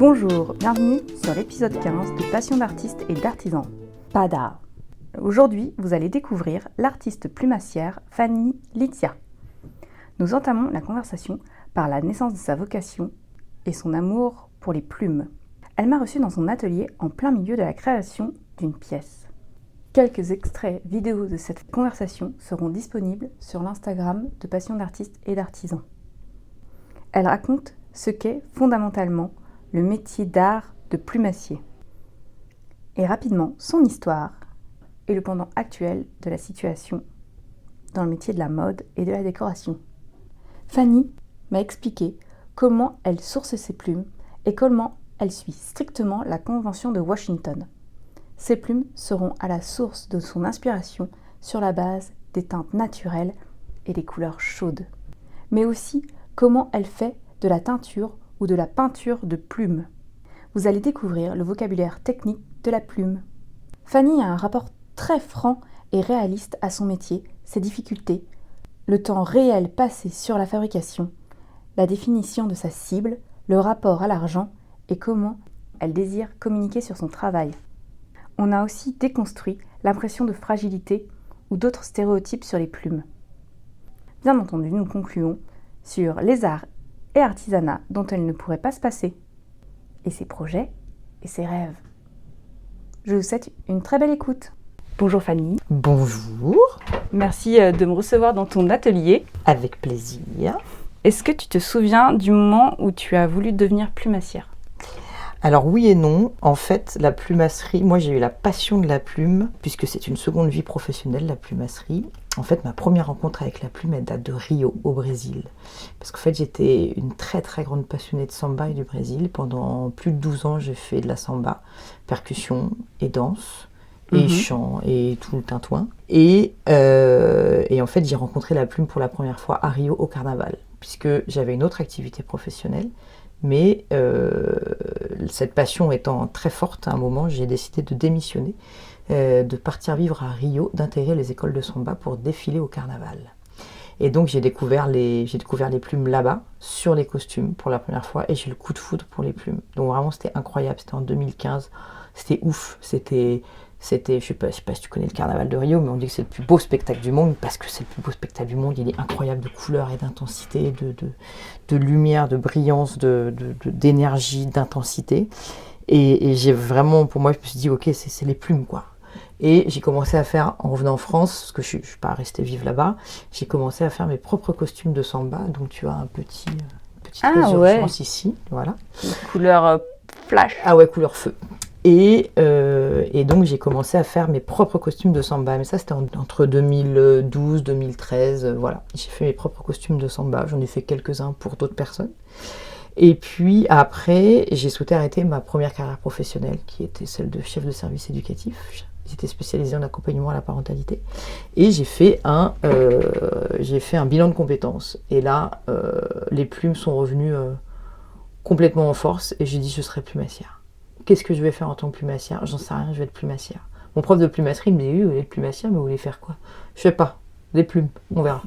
Bonjour, bienvenue sur l'épisode 15 de Passion d'artistes et d'artisans. Pas d'art. Aujourd'hui, vous allez découvrir l'artiste plumassière Fanny Litia. Nous entamons la conversation par la naissance de sa vocation et son amour pour les plumes. Elle m'a reçue dans son atelier en plein milieu de la création d'une pièce. Quelques extraits vidéo de cette conversation seront disponibles sur l'Instagram de Passion d'artistes et d'artisans. Elle raconte ce qu'est fondamentalement le métier d'art de plumassier et rapidement son histoire et le pendant actuel de la situation dans le métier de la mode et de la décoration. Fanny m'a expliqué comment elle source ses plumes et comment elle suit strictement la Convention de Washington. Ces plumes seront à la source de son inspiration sur la base des teintes naturelles et des couleurs chaudes, mais aussi comment elle fait de la teinture ou de la peinture de plumes. Vous allez découvrir le vocabulaire technique de la plume. Fanny a un rapport très franc et réaliste à son métier, ses difficultés, le temps réel passé sur la fabrication, la définition de sa cible, le rapport à l'argent et comment elle désire communiquer sur son travail. On a aussi déconstruit l'impression de fragilité ou d'autres stéréotypes sur les plumes. Bien entendu, nous concluons sur les arts et artisanat dont elle ne pourrait pas se passer, et ses projets et ses rêves. Je vous souhaite une très belle écoute. Bonjour Fanny. Bonjour. Merci de me recevoir dans ton atelier. Avec plaisir. Est-ce que tu te souviens du moment où tu as voulu devenir plumassière ? Alors oui et non, en fait la plumasserie, moi j'ai eu la passion de la plume, puisque c'est une seconde vie professionnelle la plumasserie. En fait ma première rencontre avec la plume elle date de Rio au Brésil, parce qu'en fait j'étais une très très grande passionnée de samba et du Brésil. Pendant plus de 12 ans j'ai fait de la samba, percussion et danse, et chant et tout le tintouin. Et en fait j'ai rencontré la plume pour la première fois à Rio au carnaval, puisque j'avais une autre activité professionnelle. Mais cette passion étant très forte, à un moment, j'ai décidé de démissionner, de partir vivre à Rio, d'intégrer les écoles de samba pour défiler au carnaval. Et donc j'ai découvert les plumes là-bas, sur les costumes pour la première fois, et j'ai eu le coup de foudre pour les plumes. Donc vraiment c'était incroyable, c'était en 2015, c'était ouf, je sais pas si tu connais le carnaval de Rio, mais on dit que c'est le plus beau spectacle du monde, parce que c'est le plus beau spectacle du monde. Il est incroyable de couleurs et d'intensité, de lumière, de brillance, d'énergie, d'intensité. Et j'ai vraiment, pour moi, je me suis dit, ok, c'est les plumes, quoi. Et j'ai commencé à faire, en revenant en France, parce que je ne suis pas restée vivre là-bas, j'ai commencé à faire mes propres costumes de samba. Donc tu as un petite résurgence ici, voilà. Couleur flash. Ah ouais, couleur feu. Et donc j'ai commencé à faire mes propres costumes de samba, mais ça c'était entre 2012 2013, voilà. J'ai fait mes propres costumes de samba, j'en ai fait quelques-uns pour d'autres personnes. Et puis après, j'ai souhaité arrêter ma première carrière professionnelle, qui était celle de chef de service éducatif. J'étais spécialisée en accompagnement à la parentalité. Et j'ai fait un bilan de compétences. Et là, les plumes sont revenues complètement en force, et j'ai dit je serai plumassière. Qu'est-ce que je vais faire en tant que plumassière ? J'en sais rien, je vais être plumassière. Mon prof de plumasserie me dit, oui, vous voulez être plumassière, mais vous voulez faire quoi ? Je sais pas, des plumes, on verra.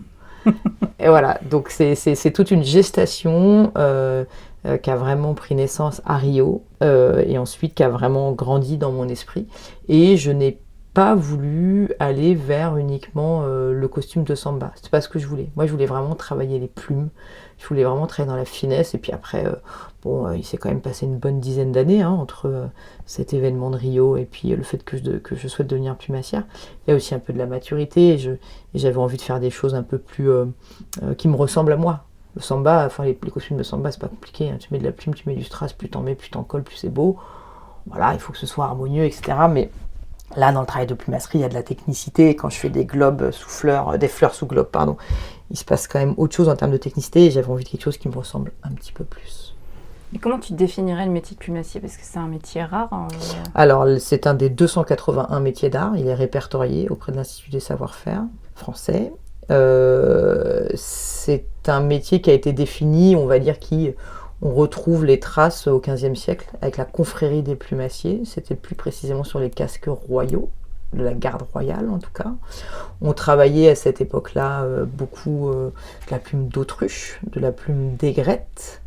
Et voilà, donc c'est toute une gestation qui a vraiment pris naissance à Rio, et ensuite qui a vraiment grandi dans mon esprit. Et je n'ai pas voulu aller vers uniquement le costume de samba. C'est pas ce que je voulais. Moi, je voulais vraiment travailler les plumes. Je voulais vraiment travailler dans la finesse. Et puis après, il s'est quand même passé une bonne dizaine d'années entre cet événement de Rio et puis le fait que je souhaite devenir plumassière. Il y a aussi un peu de la maturité. Et j'avais envie de faire des choses un peu plus qui me ressemblent à moi. Le samba, enfin les costumes de samba, c'est pas compliqué. Hein. Tu mets de la plume, tu mets du strass, plus t'en mets, plus t'en colles, plus c'est beau. Voilà, il faut que ce soit harmonieux, etc. Mais là, dans le travail de plumasserie, il y a de la technicité. Quand je fais des globes sous fleurs, des fleurs sous globes, pardon, il se passe quand même autre chose en termes de technicité. Et j'avais envie de quelque chose qui me ressemble un petit peu plus. Et comment tu définirais le métier de plumassier ? Parce que c'est un métier rare. Alors, c'est un des 281 métiers d'art. Il est répertorié auprès de l'Institut des savoir-faire français. C'est un métier qui a été défini, on va dire, on retrouve les traces au XVe siècle avec la confrérie des plumassiers. C'était plus précisément sur les casques royaux, de la garde royale en tout cas. On travaillait à cette époque-là beaucoup de la plume d'autruche, de la plume d'aigrette,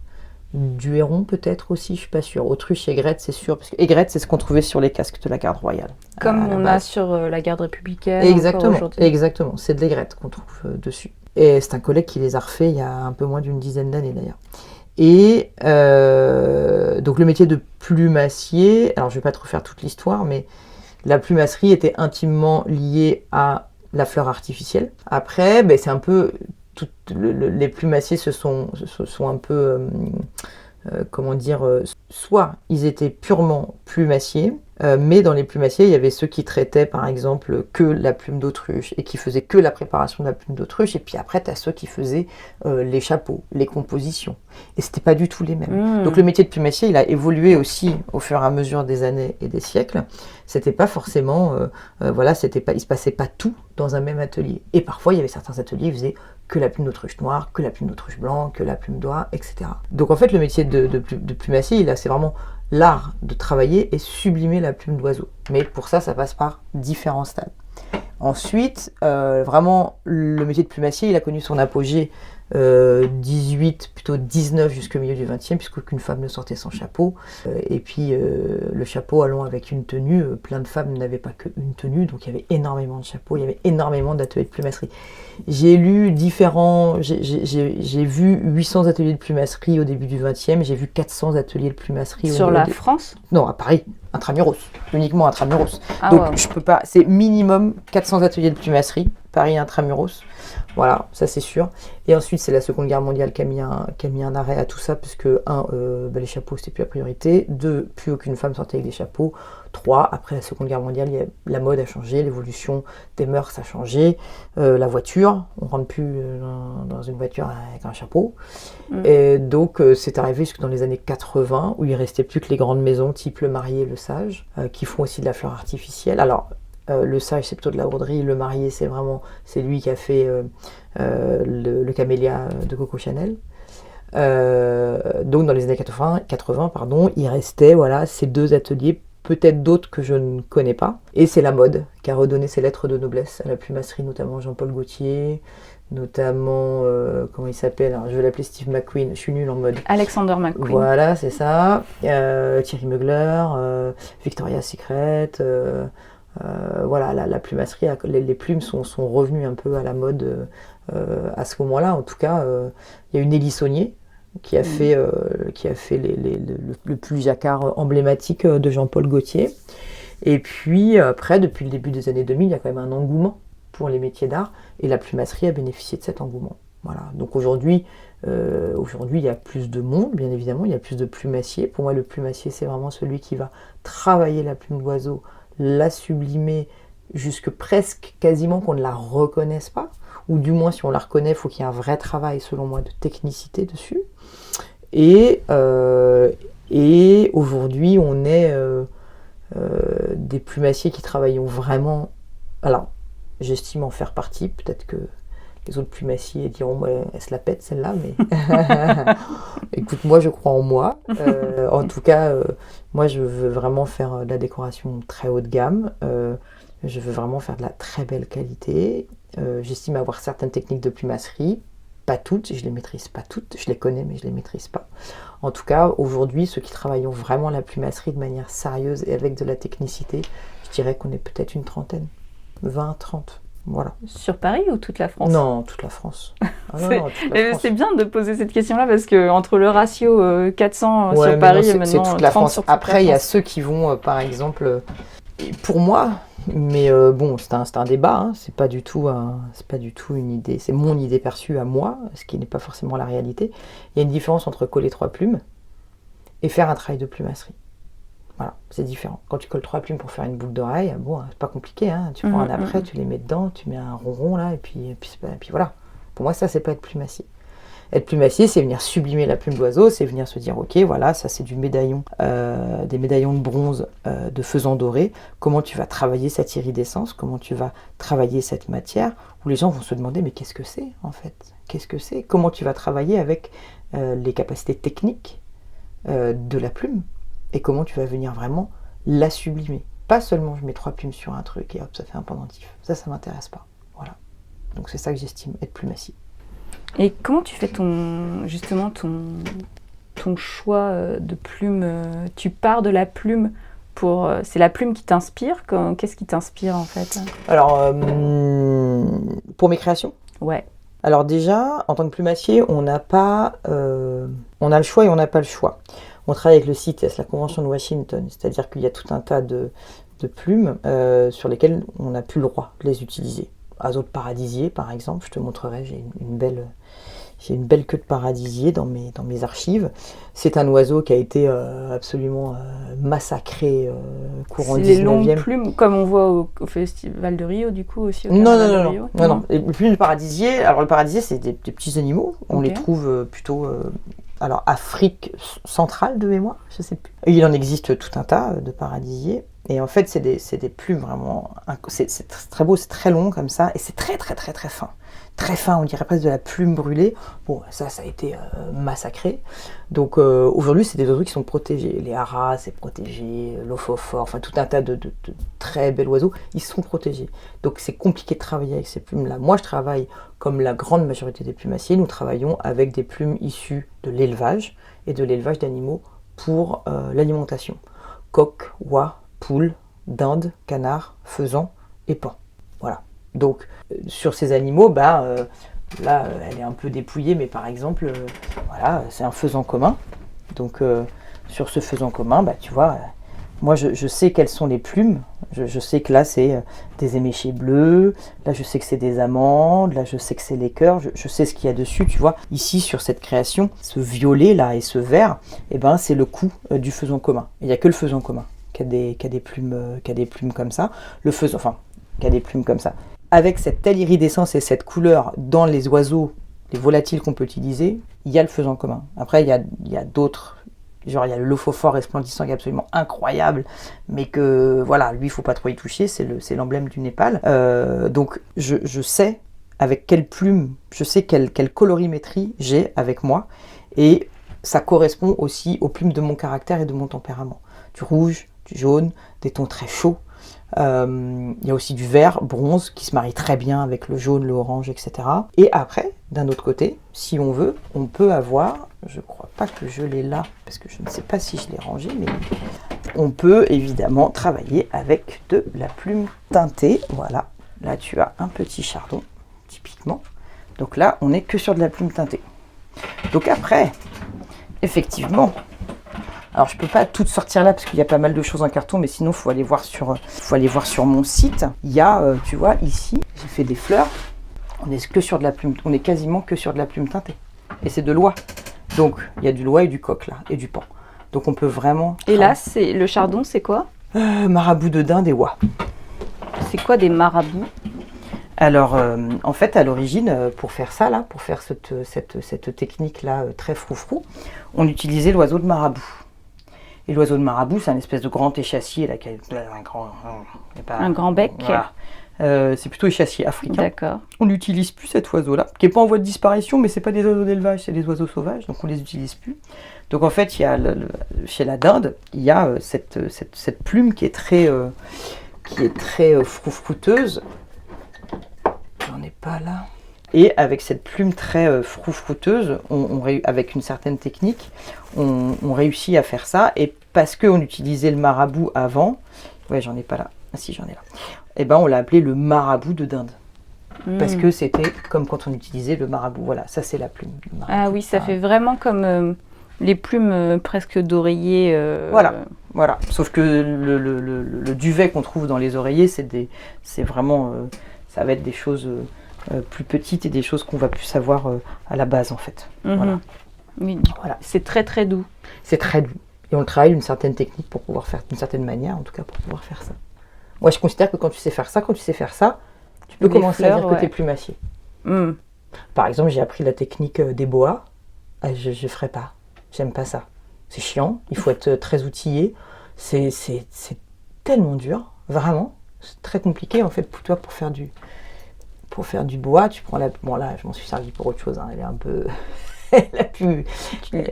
Du héron peut-être aussi, je suis pas sûre. Autruche, aigrette, c'est sûr. Parce que aigrette, c'est ce qu'on trouvait sur les casques de la garde royale. Comme on a sur la garde républicaine. Exactement. C'est de l'aigrette qu'on trouve dessus. Et c'est un collègue qui les a refaits il y a un peu moins d'une dizaine d'années d'ailleurs. Et donc le métier de plumassier, alors je vais pas trop faire toute l'histoire, mais la plumasserie était intimement liée à la fleur artificielle. Après, c'est un peu... les plumassiers se sont un peu... soit ils étaient purement plumassiers, mais dans les plumassiers, il y avait ceux qui traitaient par exemple que la plume d'autruche et qui faisaient que la préparation de la plume d'autruche, et puis après tu as ceux qui faisaient les chapeaux, les compositions, et c'était pas du tout les mêmes. Donc le métier de plumassier, il a évolué aussi au fur et à mesure des années et des siècles. C'était pas forcément, il se passait pas tout dans un même atelier, et parfois il y avait certains ateliers qui faisaient que la plume d'autruche noire, que la plume d'autruche blanc, que la plume d'oie, etc. Donc en fait, le métier de plumassier, c'est vraiment l'art de travailler et sublimer la plume d'oiseau. Mais pour ça, ça passe par différents stades. Ensuite, vraiment, le métier de plumassier, il a connu son apogée 18, plutôt 19 jusqu'au milieu du 20e, puisqu'aucune femme ne sortait sans chapeau. Et puis, le chapeau allant avec une tenue, plein de femmes n'avaient pas qu'une tenue, donc il y avait énormément de chapeaux, il y avait énormément d'ateliers de plumasserie. J'ai vu 800 ateliers de plumasserie au début du 20e, j'ai vu 400 ateliers de plumasserie. Sur la France ? Non, à Paris, intramuros, uniquement intramuros. Donc je peux pas, c'est minimum 400 ateliers de plumasserie, Paris intramuros. Voilà, ça c'est sûr. Et ensuite, c'est la Seconde Guerre mondiale qui a mis un arrêt à tout ça, parce que, les chapeaux, c'était plus la priorité. 2, plus aucune femme sortait avec des chapeaux. 3, après la Seconde Guerre mondiale, la mode a changé, l'évolution des mœurs a changé. La voiture, on ne rentre plus dans une voiture avec un chapeau. Et donc, c'est arrivé jusque dans les années 80, où il ne restait plus que les grandes maisons, type le marié et le sage, qui font aussi de la fleur artificielle. Alors, le sage, c'est plutôt de la broderie. Le marié, c'est lui qui a fait le camélia de Coco Chanel. Donc dans les années 80, il restait ces 2 ateliers, peut-être d'autres que je ne connais pas. Et c'est la mode qui a redonné ses lettres de noblesse à la plumasserie, notamment Jean-Paul Gaultier, notamment, comment il s'appelle, alors je vais l'appeler Steve McQueen, je suis nulle en mode. Alexander McQueen. Voilà, c'est ça. Thierry Mugler, Victoria's Secret... la plumasserie, les plumes sont revenues un peu à la mode à ce moment-là. En tout cas, il y a une Élie Saunier qui a fait le pull jacquard emblématique de Jean-Paul Gaultier. Et puis après, depuis le début des années 2000, il y a quand même un engouement pour les métiers d'art, et la plumasserie a bénéficié de cet engouement. Voilà. Donc aujourd'hui, il y a plus de monde, bien évidemment, il y a plus de plumassiers. Pour moi, le plumassier, c'est vraiment celui qui va travailler la plume d'oiseau, la sublimer jusque presque quasiment qu'on ne la reconnaisse pas, ou du moins si on la reconnaît, il faut qu'il y ait un vrai travail selon moi de technicité dessus. Et aujourd'hui on est des plumassiers qui travaillent vraiment, alors j'estime en faire partie, peut-être que les autres plumassiers diront elle se la pète celle-là, mais écoute, moi je crois en moi. En tout cas, moi je veux vraiment faire de la décoration très haut de gamme. Je veux vraiment faire de la très belle qualité. J'estime avoir certaines techniques de plumasserie, pas toutes, je les maîtrise pas toutes, je les connais mais je les maîtrise pas. En tout cas, aujourd'hui, ceux qui travaillent vraiment la plumasserie de manière sérieuse et avec de la technicité, je dirais qu'on est peut-être une trentaine, 20, 30. Voilà. Sur Paris ou toute la France ? Non, toute la France. C'est bien de poser cette question-là, parce que entre le ratio 400 sur Paris et maintenant toute la 30 France. sur toute Après, il y a ceux qui vont, par exemple, pour moi, mais c'est un débat, hein, c'est pas du tout une idée, c'est mon idée perçue à moi, ce qui n'est pas forcément la réalité. Il y a une différence entre coller 3 plumes et faire un travail de plumasserie. Voilà, c'est différent. Quand tu colles 3 plumes pour faire une boucle d'oreille, c'est pas compliqué, hein. Tu prends un après, tu les mets dedans, tu mets un ronron là, et puis voilà. Pour moi, ça, c'est pas être plumassier. Être plumassier, c'est venir sublimer la plume d'oiseau, c'est venir se dire, ok, voilà, ça c'est du médaillon, des médaillons de bronze de faisan doré. Comment tu vas travailler cette iridescence, comment tu vas travailler cette matière, où les gens vont se demander, mais qu'est-ce que c'est en fait ? Qu'est-ce que c'est ? Comment tu vas travailler avec les capacités techniques de la plume ? Et comment tu vas venir vraiment la sublimer. Pas seulement je mets 3 plumes sur un truc et hop, ça fait un pendentif. Ça m'intéresse pas. Voilà. Donc c'est ça que j'estime être plumassier. Et comment tu fais ton ton choix de plume? Tu pars de la plume pour... c'est la plume qui t'inspire? Qu'est-ce qui t'inspire en fait? Alors, pour mes créations? Ouais. Alors déjà, en tant que plumassier, on n'a pas... on a le choix et on n'a pas le choix. On travaille avec le CITES, la Convention de Washington, c'est-à-dire qu'il y a tout un tas de plumes sur lesquelles on n'a plus le droit de les utiliser. Azote paradisier, par exemple, je te montrerai, j'ai une belle queue de paradisier dans mes archives. C'est un oiseau qui a été absolument massacré courant 19e. C'est les longues plumes, comme on voit au Festival de Rio, du coup, aussi au Non. de Rio. Non. Les plumes de paradisier, alors le paradisier, c'est des petits animaux. On Ok. les trouve plutôt... alors, Afrique centrale de mémoire, je sais plus. Et il en existe tout un tas de paradisiers. Et en fait, c'est des plumes vraiment... C'est très beau, c'est très long comme ça. Et c'est très fin. Très fin, on dirait presque de la plume brûlée. Bon, ça a été massacré. Donc aujourd'hui, c'est des oiseaux qui sont protégés. Les haras, c'est protégé. L'ophophore, enfin tout un tas de très bels oiseaux, ils sont protégés. Donc c'est compliqué de travailler avec ces plumes-là. Moi, je travaille, comme la grande majorité des plumassiers, nous travaillons avec des plumes issues de l'élevage et de l'élevage d'animaux pour l'alimentation. Coq, oie, poule, dinde, canard, faisan et paon. Voilà. Donc, sur ces animaux, là, elle est un peu dépouillée, mais par exemple, voilà, c'est un faisan commun. Donc, sur ce faisan commun, tu vois, moi, je sais quelles sont les plumes. Je sais que là, c'est des éméchés bleus. Là, je sais que c'est des amandes. Là, je sais que c'est les cœurs. Je sais ce qu'il y a dessus, tu vois. Ici, sur cette création, ce violet, là, et ce vert, c'est le cou du faisan commun. Il n'y a que le faisan commun qui a des plumes comme ça. Le faisan, enfin, qui a des plumes comme ça. Avec cette telle iridescence et cette couleur dans les oiseaux, les volatiles qu'on peut utiliser, il y a le faisan commun. Après, il y a d'autres, genre il y a le lophophore resplendissant qui est absolument incroyable, mais que voilà, lui, il ne faut pas trop y toucher, c'est l'emblème du Népal. Donc, je sais avec quelle plume, je sais quelle colorimétrie j'ai avec moi, et ça correspond aussi aux plumes de mon caractère et de mon tempérament. Du rouge, du jaune, des tons très chauds. Il y a aussi du vert, bronze, qui se marie très bien avec le jaune, le orange, etc. Et après, d'un autre côté, si on veut, on peut avoir, je crois pas que je l'ai là, parce que je ne sais pas si je l'ai rangé, mais on peut évidemment travailler avec de la plume teintée. Voilà, là tu as un petit chardon, typiquement. Donc là, on n'est que sur de la plume teintée. Donc après, effectivement... Alors je peux pas tout sortir là parce qu'il y a pas mal de choses en carton, mais sinon faut aller voir sur mon site. Il y a, tu vois, ici, j'ai fait des fleurs. On est quasiment que sur de la plume teintée. Et c'est de l'oie. Donc il y a du l'oie et du coq là, et du paon. Donc on peut vraiment... Et là, c'est le chardon, c'est quoi? Marabout de dinde et oie. C'est quoi des marabouts? Alors, en fait, à l'origine, pour faire ça, là, pour faire cette technique-là très froufrou, on utilisait l'oiseau de marabout. Et l'oiseau de marabout, c'est un espèce de grand échassier, là, qui a un grand bec. Voilà. C'est plutôt échassier africain. D'accord. On n'utilise plus cet oiseau-là, qui n'est pas en voie de disparition, mais c'est pas des oiseaux d'élevage, c'est des oiseaux sauvages, donc on les utilise plus. Donc en fait, il y a chez la dinde, il y a cette plume qui est très froufrouteuse. J'en ai pas là. Et avec cette plume très froufrouteuse, avec une certaine technique, on réussit à faire ça. Et parce qu'on utilisait le marabout avant, ouais, j'en ai pas là. Ah si, j'en ai là. Et on l'a appelé le marabout de dinde. Parce que c'était comme quand on utilisait le marabout. Voilà, ça c'est la plume. Ah oui, ça fait vraiment comme les plumes presque d'oreiller. Voilà. Sauf que le duvet qu'on trouve dans les oreillers, c'est vraiment, ça va être des choses plus petites et des choses qu'on va plus savoir à la base en fait. Voilà. Oui, voilà. C'est très très doux. C'est très doux. Et on travaille d'une certaine technique pour pouvoir faire, d'une certaine manière en tout cas, pour pouvoir faire ça. Moi je considère que quand tu sais faire ça, tu peux commencer à dire que tu es plumassier. Par exemple, j'ai appris la technique des boas. Je ne ferai pas. J'aime pas ça. C'est chiant. Il faut être très outillé. C'est tellement dur. Vraiment. C'est très compliqué en fait pour toi pour faire du bois. Tu prends la... Bon là, je m'en suis servi pour autre chose. Hein. Elle est un peu...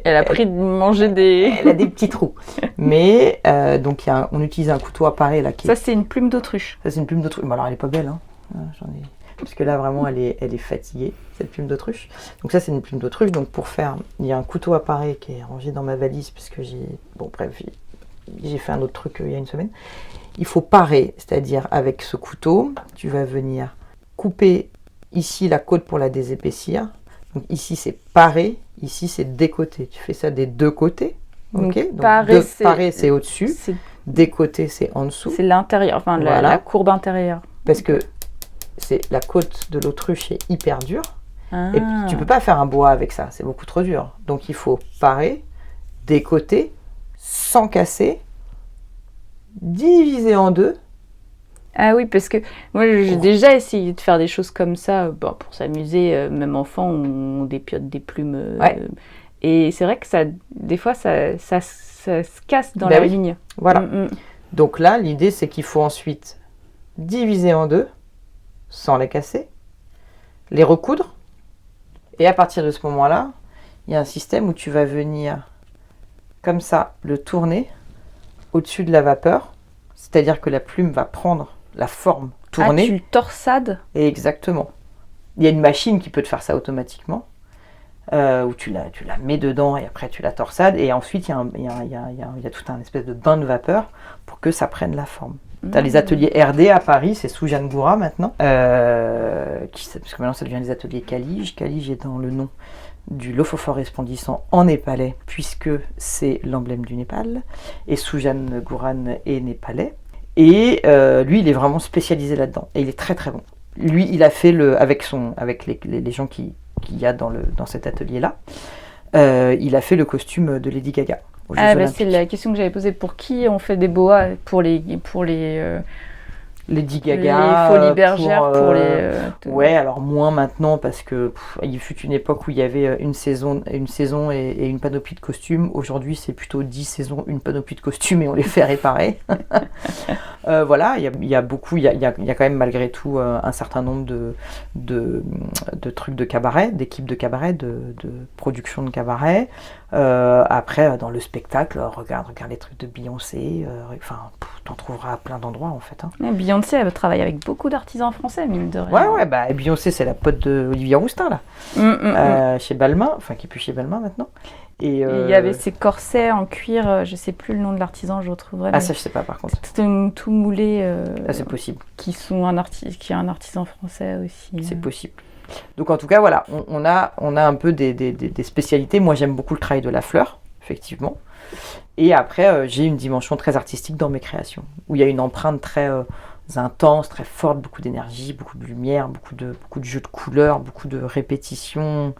Elle a pris de manger des... Elle a des petits trous. Mais donc on utilise un couteau à parer là. Ça c'est une plume d'autruche. Ça c'est une plume d'autruche. Bon, alors elle est pas belle. Hein. Parce que là, vraiment, elle est fatiguée, cette plume d'autruche. Donc ça, c'est une plume d'autruche. Donc pour faire, il y a un couteau à parer qui est rangé dans ma valise, puisque j'ai fait un autre truc il y a une semaine. Il faut parer, c'est-à-dire avec ce couteau, tu vas venir couper ici la côte pour la désépaissir. Donc ici, c'est parer, ici, c'est décoter. Tu fais ça des deux côtés. Donc, Ok. Donc parer, c'est au-dessus. Décoter, c'est en dessous. C'est l'intérieur, enfin Voilà. la courbe intérieure. Parce que la côte de l'autruche est hyper dure. Ah. Et tu peux pas faire un bois avec ça, c'est beaucoup trop dur. Donc il faut parer, décoter, sans casser, diviser en deux. Ah oui, parce que moi j'ai déjà essayé de faire des choses comme ça, bon, pour s'amuser, même enfant, on dépiote des plumes. Ouais. Et c'est vrai que ça, des fois, ça se casse dans Ben la oui. ligne. Voilà. Donc là, l'idée, c'est qu'il faut ensuite diviser en deux, sans les casser, les recoudre. Et à partir de ce moment-là, il y a un système où tu vas venir, comme ça, le tourner au-dessus de la vapeur. C'est-à-dire que la plume va prendre la forme tournée. Ah, tu le torsades? Et exactement. Il y a une machine qui peut te faire ça automatiquement, où tu la mets dedans et après tu la torsades. Et ensuite, il y a tout un espèce de bain de vapeur pour que ça prenne la forme. Tu as les ateliers RD à Paris, c'est sous Jeanne Goura maintenant, parce que maintenant ça devient les ateliers Kalige. Kalige est dans le nom du lophophore resplendissant en népalais, puisque c'est l'emblème du Népal, et Sujan Guran est népalais. Et lui, il est vraiment spécialisé là-dedans, et il est très très bon. Lui, il a fait avec les gens qu'il y a dans cet atelier-là, il a fait le costume de Lady Gaga. C'est la question que j'avais posée. Pour qui on fait des boas? Pour les Lady Gaga, les folies bergères, pour les... Ouais, alors moins maintenant, parce que il fut une époque où il y avait une saison et une panoplie de costumes. Aujourd'hui, c'est plutôt 10 saisons, une panoplie de costumes et on les fait réparer. Voilà, il y a quand même malgré tout un certain nombre de trucs de cabaret, d'équipes de cabaret, de production de cabaret. Après, dans le spectacle, regarde les trucs de Beyoncé, t'en trouveras à plein d'endroits en fait. Beyoncé, elle travaille avec beaucoup d'artisans français, mine de rien. Ouais, bah Beyoncé, c'est la pote d'Olivier Roustin, là, chez Balmain, enfin qui est plus chez Balmain maintenant. Et il y avait ces corsets en cuir, je sais plus le nom de l'artisan, je retrouverai. Ah, ça, je sais pas par contre. C'est tout moulé. Ça, c'est possible. Qui est un artisan français aussi. C'est possible. Donc en tout cas, voilà, on a un peu des spécialités. Moi, j'aime beaucoup le travail de la fleur, effectivement. Et après, j'ai une dimension très artistique dans mes créations, où il y a une empreinte très intense, très forte, beaucoup d'énergie, beaucoup de lumière, beaucoup de jeux de couleurs, beaucoup de répétitions.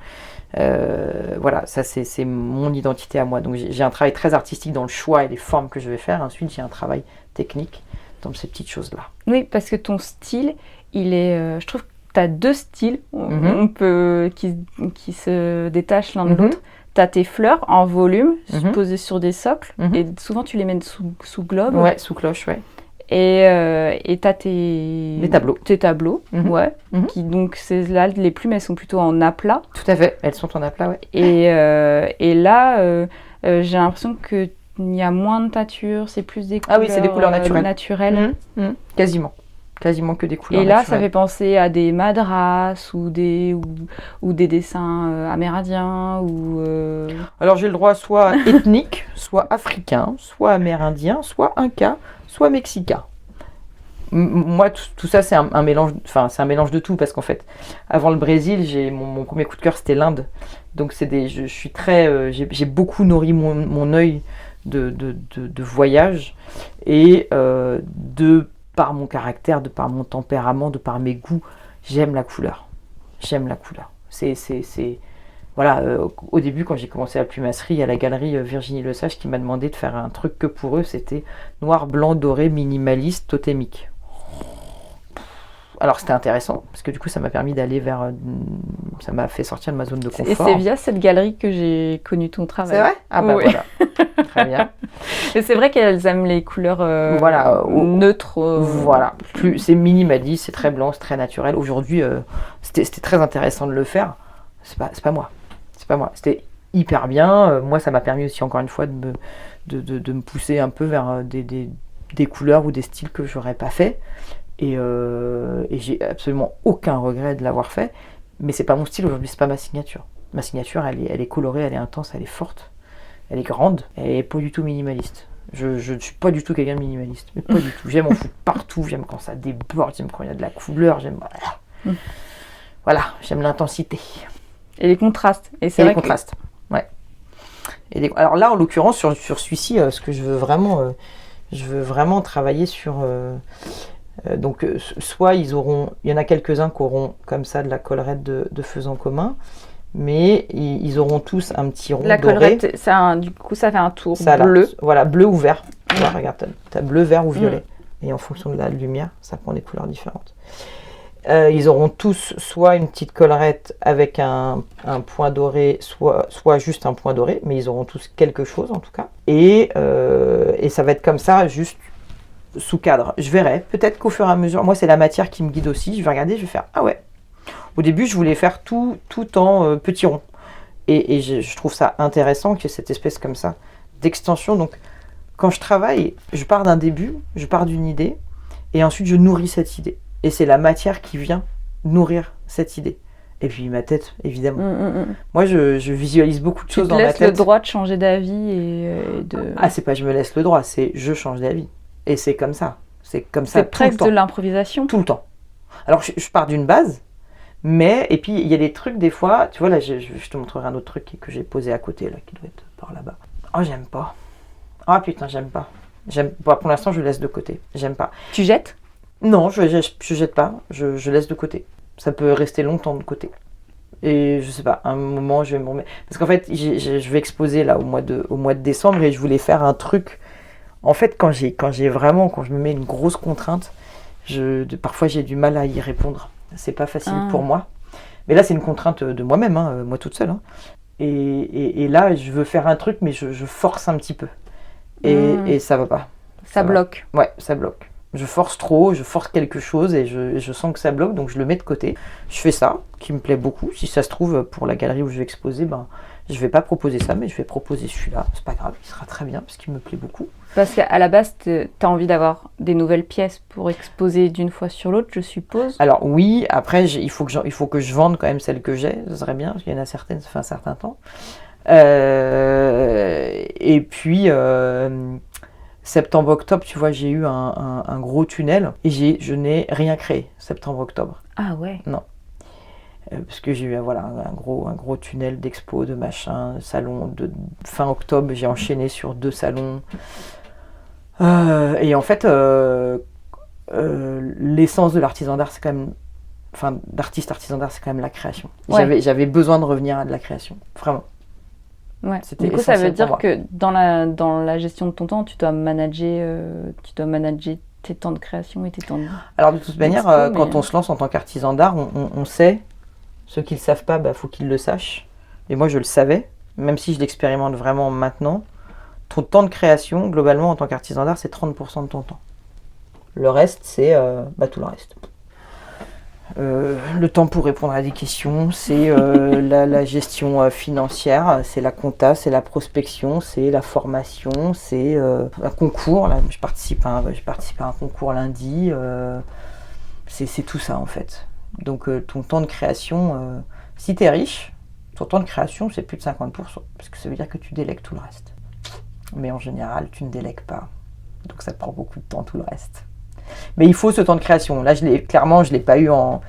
Voilà, ça c'est mon identité à moi. Donc j'ai un travail très artistique dans le choix et les formes que je vais faire. Ensuite, j'ai un travail technique dans ces petites choses-là. Oui, parce que ton style, il est... je trouve que tu as deux styles qui se détachent l'un de l'autre. Tu as tes fleurs en volume, posées sur des socles, et souvent tu les mets sous globe. Ouais, sous cloche, ouais. Et tu as tes tableaux. Tes tableaux, ouais. Qui, donc, là, les plumes, elles sont plutôt en aplat. Tout à fait, elles sont en aplat, ouais. Et là, j'ai l'impression qu'il y a moins de tâture, c'est plus des couleurs, c'est des couleurs naturelles. Quasiment que des couleurs et là, naturelles. Ça fait penser à des madras ou des dessins amérindiens. Alors, j'ai le droit soit ethnique, soit africain, soit amérindien, soit inca, soit mexicain. Moi, tout ça, c'est un mélange de tout, parce qu'en fait, avant le Brésil, mon premier coup de cœur, c'était l'Inde. Donc, je suis très... j'ai beaucoup nourri mon œil de voyage, et par mon caractère, de par mon tempérament, de par mes goûts, j'aime la couleur. Voilà, au début, quand j'ai commencé la plumasserie, il y a la galerie Virginie Lesage qui m'a demandé de faire un truc que pour eux, c'était noir, blanc, doré, minimaliste, totémique. Alors c'était intéressant, parce que du coup ça m'a permis d'aller ça m'a fait sortir de ma zone de confort. Et c'est via cette galerie que j'ai connu ton travail. C'est vrai ? Ah bah oui. Voilà, très bien. Et c'est vrai qu'elles aiment les couleurs neutres. Voilà, c'est minimaliste, c'est très blanc, c'est très naturel. Aujourd'hui, c'était très intéressant de le faire. C'est pas moi. C'était hyper bien. Moi, ça m'a permis aussi, encore une fois, de me pousser un peu vers des couleurs ou des styles que j'aurais pas fait. Et j'ai absolument aucun regret de l'avoir fait. Mais c'est pas mon style aujourd'hui, c'est pas ma signature. Ma signature, elle est colorée, elle est intense, elle est forte, elle est grande, elle est pas du tout minimaliste. Je ne suis pas du tout quelqu'un de minimaliste, mais pas du tout. J'aime en foutre partout, j'aime quand ça déborde, j'aime quand il y a de la couleur, j'aime... Voilà, j'aime l'intensité. Et les contrastes. Et les contrastes, ouais. Alors là, en l'occurrence, sur celui-ci, ce que je veux vraiment travailler sur... donc, soit il y en a quelques-uns qui auront comme ça de la collerette de faisan commun, mais ils auront tous un petit rond la doré. collerette, du coup, ça fait un tour bleu. Voilà, bleu ou vert. Voilà, regarde, t'as bleu, vert ou violet. Et en fonction de la lumière, ça prend des couleurs différentes. Ils auront tous soit une petite collerette avec un point doré, soit juste un point doré, mais ils auront tous quelque chose en tout cas. Et ça va être comme ça, juste sous cadre. Je verrai, peut-être qu'au fur et à mesure, moi c'est la matière qui me guide aussi, je vais regarder, je vais faire, ah ouais. Au début, je voulais faire tout en petits ronds. Et je trouve ça intéressant qu'il y ait cette espèce comme ça d'extension. Donc, quand je travaille, je pars d'un début, je pars d'une idée, et ensuite je nourris cette idée. Et c'est la matière qui vient nourrir cette idée. Et puis ma tête, évidemment. Moi, je visualise beaucoup de choses dans ma tête. Tu te laisses le droit de changer d'avis et de... Ah, c'est pas je me laisse le droit, c'est je change d'avis. Et c'est comme ça. C'est comme ça tout le temps. C'est presque de l'improvisation. Tout le temps. Alors, je pars d'une base, mais... Et puis, il y a des trucs, des fois... Tu vois, là, je te montrerai un autre truc que j'ai posé à côté, là, qui doit être par là-bas. Oh, j'aime pas. Ah, putain, j'aime pas. Pour l'instant, je laisse de côté. J'aime pas. Tu jettes ? Non, je jette pas. Je laisse de côté. Ça peut rester longtemps de côté. Et je sais pas, à un moment, je vais me remettre... Parce qu'en fait, je vais exposer, là, au mois de décembre, et je voulais faire un truc... En fait, quand je me mets une grosse contrainte, parfois j'ai du mal à y répondre. C'est pas facile pour moi. Mais là, c'est une contrainte de moi-même, hein, moi toute seule. Hein. Et là, je veux faire un truc, mais je force un petit peu. Et ça va pas. Ça bloque. Ouais, ça bloque. Je force trop, je force quelque chose et je sens que ça bloque, donc je le mets de côté. Je fais ça, qui me plaît beaucoup. Si ça se trouve, pour la galerie où je vais exposer, je vais pas proposer ça, mais je vais proposer celui-là. C'est pas grave, il sera très bien parce qu'il me plaît beaucoup. Parce qu'à la base, tu as envie d'avoir des nouvelles pièces pour exposer d'une fois sur l'autre, je suppose. Alors oui, après, il faut que je vende quand même celles que j'ai. Ça serait bien, parce qu'il y en a certaines, ça fait un certain temps. Et puis... septembre-octobre, tu vois, j'ai eu un gros tunnel et je n'ai rien créé, septembre-octobre. Ah ouais. Non. Parce que j'ai eu un gros tunnel d'expo, de machin, salon. De fin octobre, j'ai enchaîné sur 2 salons. Et en fait, l'essence de l'artisan d'art, c'est quand même... Enfin, d'artiste artisan d'art, c'est quand même la création. Ouais. J'avais besoin de revenir à de la création, vraiment. Ouais. Du coup, ça veut dire que dans la gestion de ton temps, tu dois manager tes temps de création et tes temps de... Alors, de toute manière, quand on se lance en tant qu'artisan d'art, on sait. Ceux qui ne le savent pas, faut qu'ils le sachent. Et moi, je le savais, même si je l'expérimente vraiment maintenant. Ton temps de création, globalement, en tant qu'artisan d'art, c'est 30% de ton temps. Le reste, c'est tout le reste. Le temps pour répondre à des questions, c'est la gestion financière, c'est la compta, c'est la prospection, c'est la formation, c'est un concours. Là, je participe à un concours lundi. C'est tout ça en fait. Donc ton temps de création, si tu es riche, ton temps de création c'est plus de 50%, parce que ça veut dire que tu délègues tout le reste. Mais en général, tu ne délègues pas. Donc ça te prend beaucoup de temps tout le reste. Mais il faut ce temps de création. Là, je l'ai pas eu en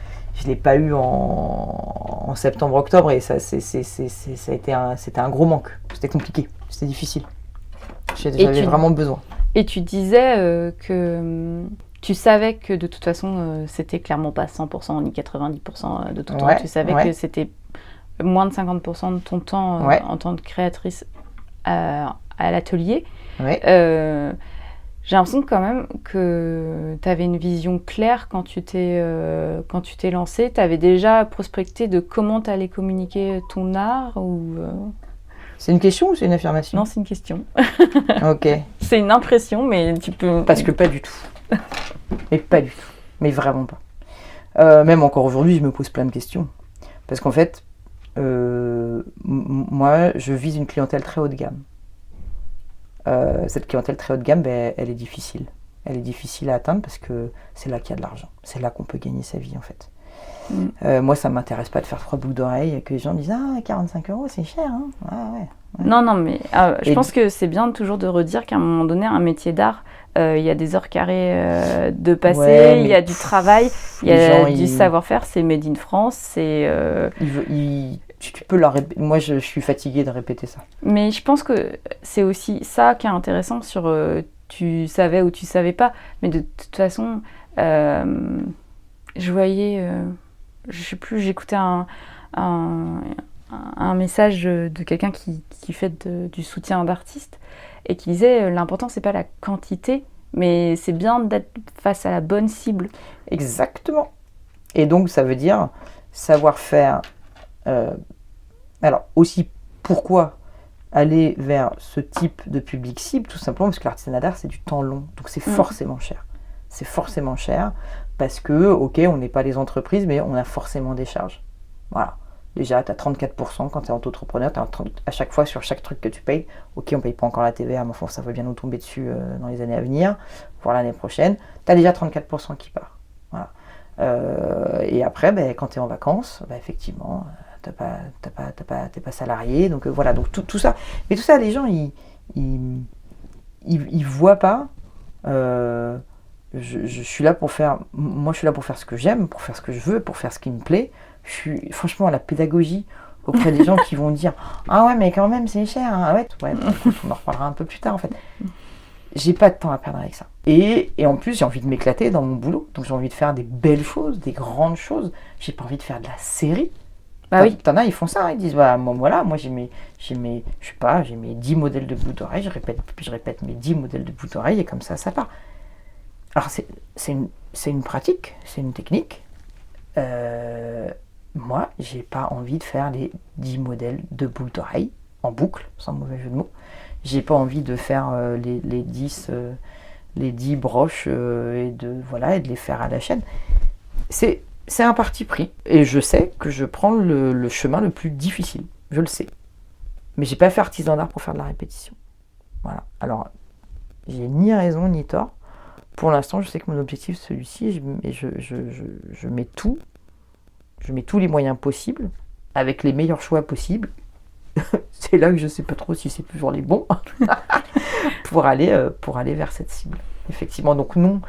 septembre-octobre et c'était un gros manque. C'était compliqué, c'était difficile. J'avais vraiment besoin. Et tu disais que tu savais que de toute façon, c'était clairement pas 100% ni 90% de ton temps. Tu savais que c'était moins de 50% de ton temps en tant que créatrice à l'atelier. Ouais. J'ai l'impression quand même que tu avais une vision claire quand tu t'es lancée. Tu avais déjà prospecté de comment tu allais communiquer ton art ou C'est une question ou c'est une affirmation ? Non, c'est une question. Ok. C'est une impression, mais tu peux... Parce que pas du tout. Mais pas du tout. Mais vraiment pas. Même encore aujourd'hui, je me pose plein de questions. Parce qu'en fait, moi, je vise une clientèle très haut de gamme. Cette clientèle très haut de gamme, elle est difficile. elle est difficile à atteindre parce que c'est là qu'il y a de l'argent. C'est là qu'on peut gagner sa vie en fait. Moi, ça ne m'intéresse pas de faire 3 boucles d'oreilles, que les gens disent « Ah, 45 €, c'est cher, hein !» Ah ouais. Non, mais je pense que c'est bien toujours de redire qu'à un moment donné, un métier d'art, il y a des heures carrées de passer, il y a du travail, il y a du savoir-faire, c'est made in France, c'est... Tu peux leur répéter. Moi, je suis fatiguée de répéter ça. Mais je pense que c'est aussi ça qui est intéressant sur tu savais ou tu savais pas. Mais de toute façon, je voyais, je sais plus, j'écoutais un message de quelqu'un qui fait du soutien d'artistes et qui disait l'important c'est pas la quantité, mais c'est bien d'être face à la bonne cible. Exactement. Et donc, ça veut dire savoir faire. Alors aussi, pourquoi aller vers ce type de public cible? Tout simplement parce que l'artisanat d'art, c'est du temps long. Donc c'est forcément cher. C'est forcément cher parce que, ok, on n'est pas les entreprises, mais on a forcément des charges. Voilà. Déjà, tu as 34% quand tu es entrepreneur, à chaque fois sur chaque truc que tu payes. Ok, on ne paye pas encore la TVA, mais enfin, ça va bien nous tomber dessus dans les années à venir, voire l'année prochaine. Tu as déjà 34% qui part. Voilà. Et après, quand tu es en vacances, effectivement... t'es pas salarié, donc voilà, donc tout ça. Mais tout ça, les gens, ils voient pas. Je suis là pour faire. Moi, je suis là pour faire ce que j'aime, pour faire ce que je veux, pour faire ce qui me plaît. Je suis franchement à la pédagogie auprès des gens qui vont dire ah ouais, mais quand même, c'est cher. Hein. Ouais, on en reparlera un peu plus tard en fait. J'ai pas de temps à perdre avec ça. Et en plus, j'ai envie de m'éclater dans mon boulot. Donc j'ai envie de faire des belles choses, des grandes choses. J'ai pas envie de faire de la série. Oui. T'en as, ils font ça, ils disent moi j'ai mes 10 modèles de boucles d'oreilles, je répète mes 10 modèles de boucles d'oreilles et comme ça part. Alors c'est une pratique, c'est une technique. Moi, j'ai pas envie de faire les 10 modèles de boucles d'oreilles en boucle, sans mauvais jeu de mots. J'ai pas envie de faire les 10 broches et de les faire à la chaîne. C'est un parti pris. Et je sais que je prends le chemin le plus difficile. Je le sais. Mais j'ai pas fait artisan d'art pour faire de la répétition. Voilà. Alors, j'ai ni raison ni tort. Pour l'instant, je sais que mon objectif est celui-ci. Et je mets tout. Je mets tous les moyens possibles. Avec les meilleurs choix possibles. C'est là que je sais pas trop si c'est toujours les bons. pour aller vers cette cible. Effectivement. Donc non,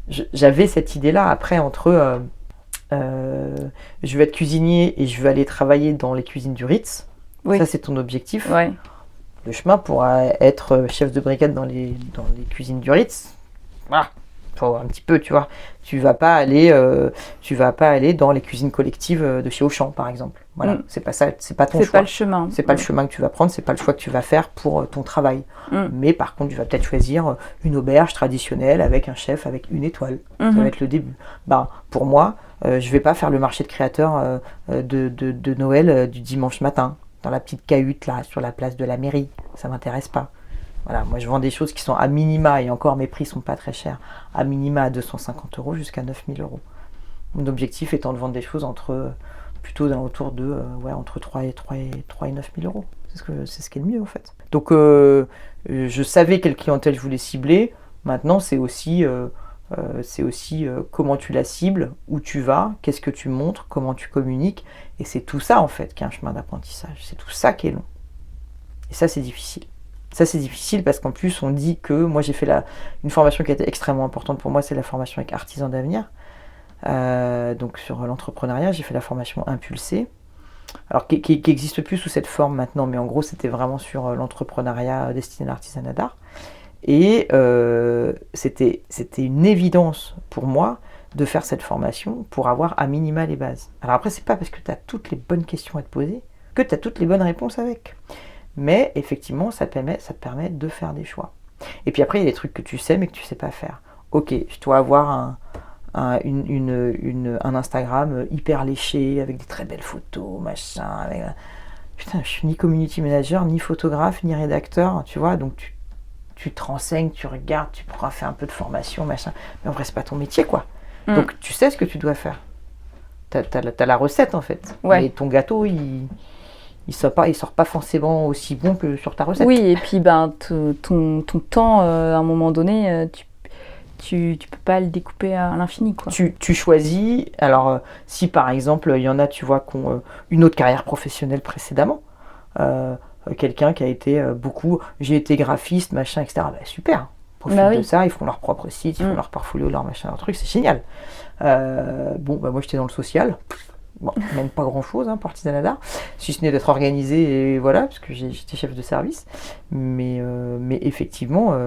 j'avais cette idée-là. Après, entre... je veux être cuisinier et je veux aller travailler dans les cuisines du Ritz. Oui. Ça, c'est ton objectif. Ouais. Le chemin pour être chef de brigade dans les cuisines du Ritz. Voilà. Faut un petit peu, tu vois. Tu vas pas aller dans les cuisines collectives de chez Auchan, par exemple. Voilà. C'est pas ça, c'est pas ton choix. C'est pas le chemin. C'est pas le chemin que tu vas prendre, c'est pas le choix que tu vas faire pour ton travail. Mais par contre, tu vas peut-être choisir une auberge traditionnelle avec un chef avec une étoile. Ça va être le début. Pour moi, je vais pas faire le marché de créateurs de Noël du dimanche matin, dans la petite cahute là, sur la place de la mairie. Ça m'intéresse pas. Voilà, moi je vends des choses qui sont à minima, et encore mes prix sont pas très chers, à minima à 250 € jusqu'à 9000 €. Mon objectif étant de vendre des choses plutôt autour de entre 3 et 9000 €. C'est ce qui est le mieux en fait. Donc je savais quelle clientèle je voulais cibler. Maintenant c'est aussi comment tu la cibles, où tu vas, qu'est-ce que tu montres, comment tu communiques. Et c'est tout ça en fait qui est un chemin d'apprentissage. C'est tout ça qui est long. Et ça c'est difficile. Ça c'est difficile parce qu'en plus on dit que moi j'ai fait une formation qui a été extrêmement importante pour moi, c'est la formation avec Artisans d'avenir. Donc sur l'entrepreneuriat, j'ai fait la formation Impulsé. Alors qui existe plus sous cette forme maintenant, mais en gros c'était vraiment sur l'entrepreneuriat destiné à l'artisanat d'art. Et c'était une évidence pour moi de faire cette formation pour avoir à minima les bases. Alors après, c'est pas parce que tu as toutes les bonnes questions à te poser que tu as toutes les bonnes réponses avec. Mais effectivement, ça te permet de faire des choix. Et puis après, il y a des trucs que tu sais mais que tu sais pas faire. Ok, je dois avoir un Instagram hyper léché avec des très belles photos, machin. Putain, je suis ni community manager, ni photographe, ni rédacteur, tu vois, donc tu te renseignes, tu regardes, tu pourras faire un peu de formation, machin. Mais en vrai, c'est pas ton métier, quoi. Donc, tu sais ce que tu dois faire. T'as la recette, en fait. Ouais. Mais ton gâteau, il sort pas forcément aussi bon que sur ta recette. Oui, et puis ton temps, à un moment donné, Tu peux pas le découper à l'infini, quoi. Tu choisis. Alors, si par exemple, il y en a, tu vois, qui ont une autre carrière professionnelle précédemment, quelqu'un qui a été j'ai été graphiste, machin, etc. Bah, super. Profitent de ça, ils font leur propre site, ils font leur portfolio, leur machin, leur truc, c'est génial. Moi j'étais dans le social. Bon, même pas grand chose pour l'artisanat d'art, si ce n'est d'être organisé et voilà, parce que j'étais chef de service. Mais effectivement,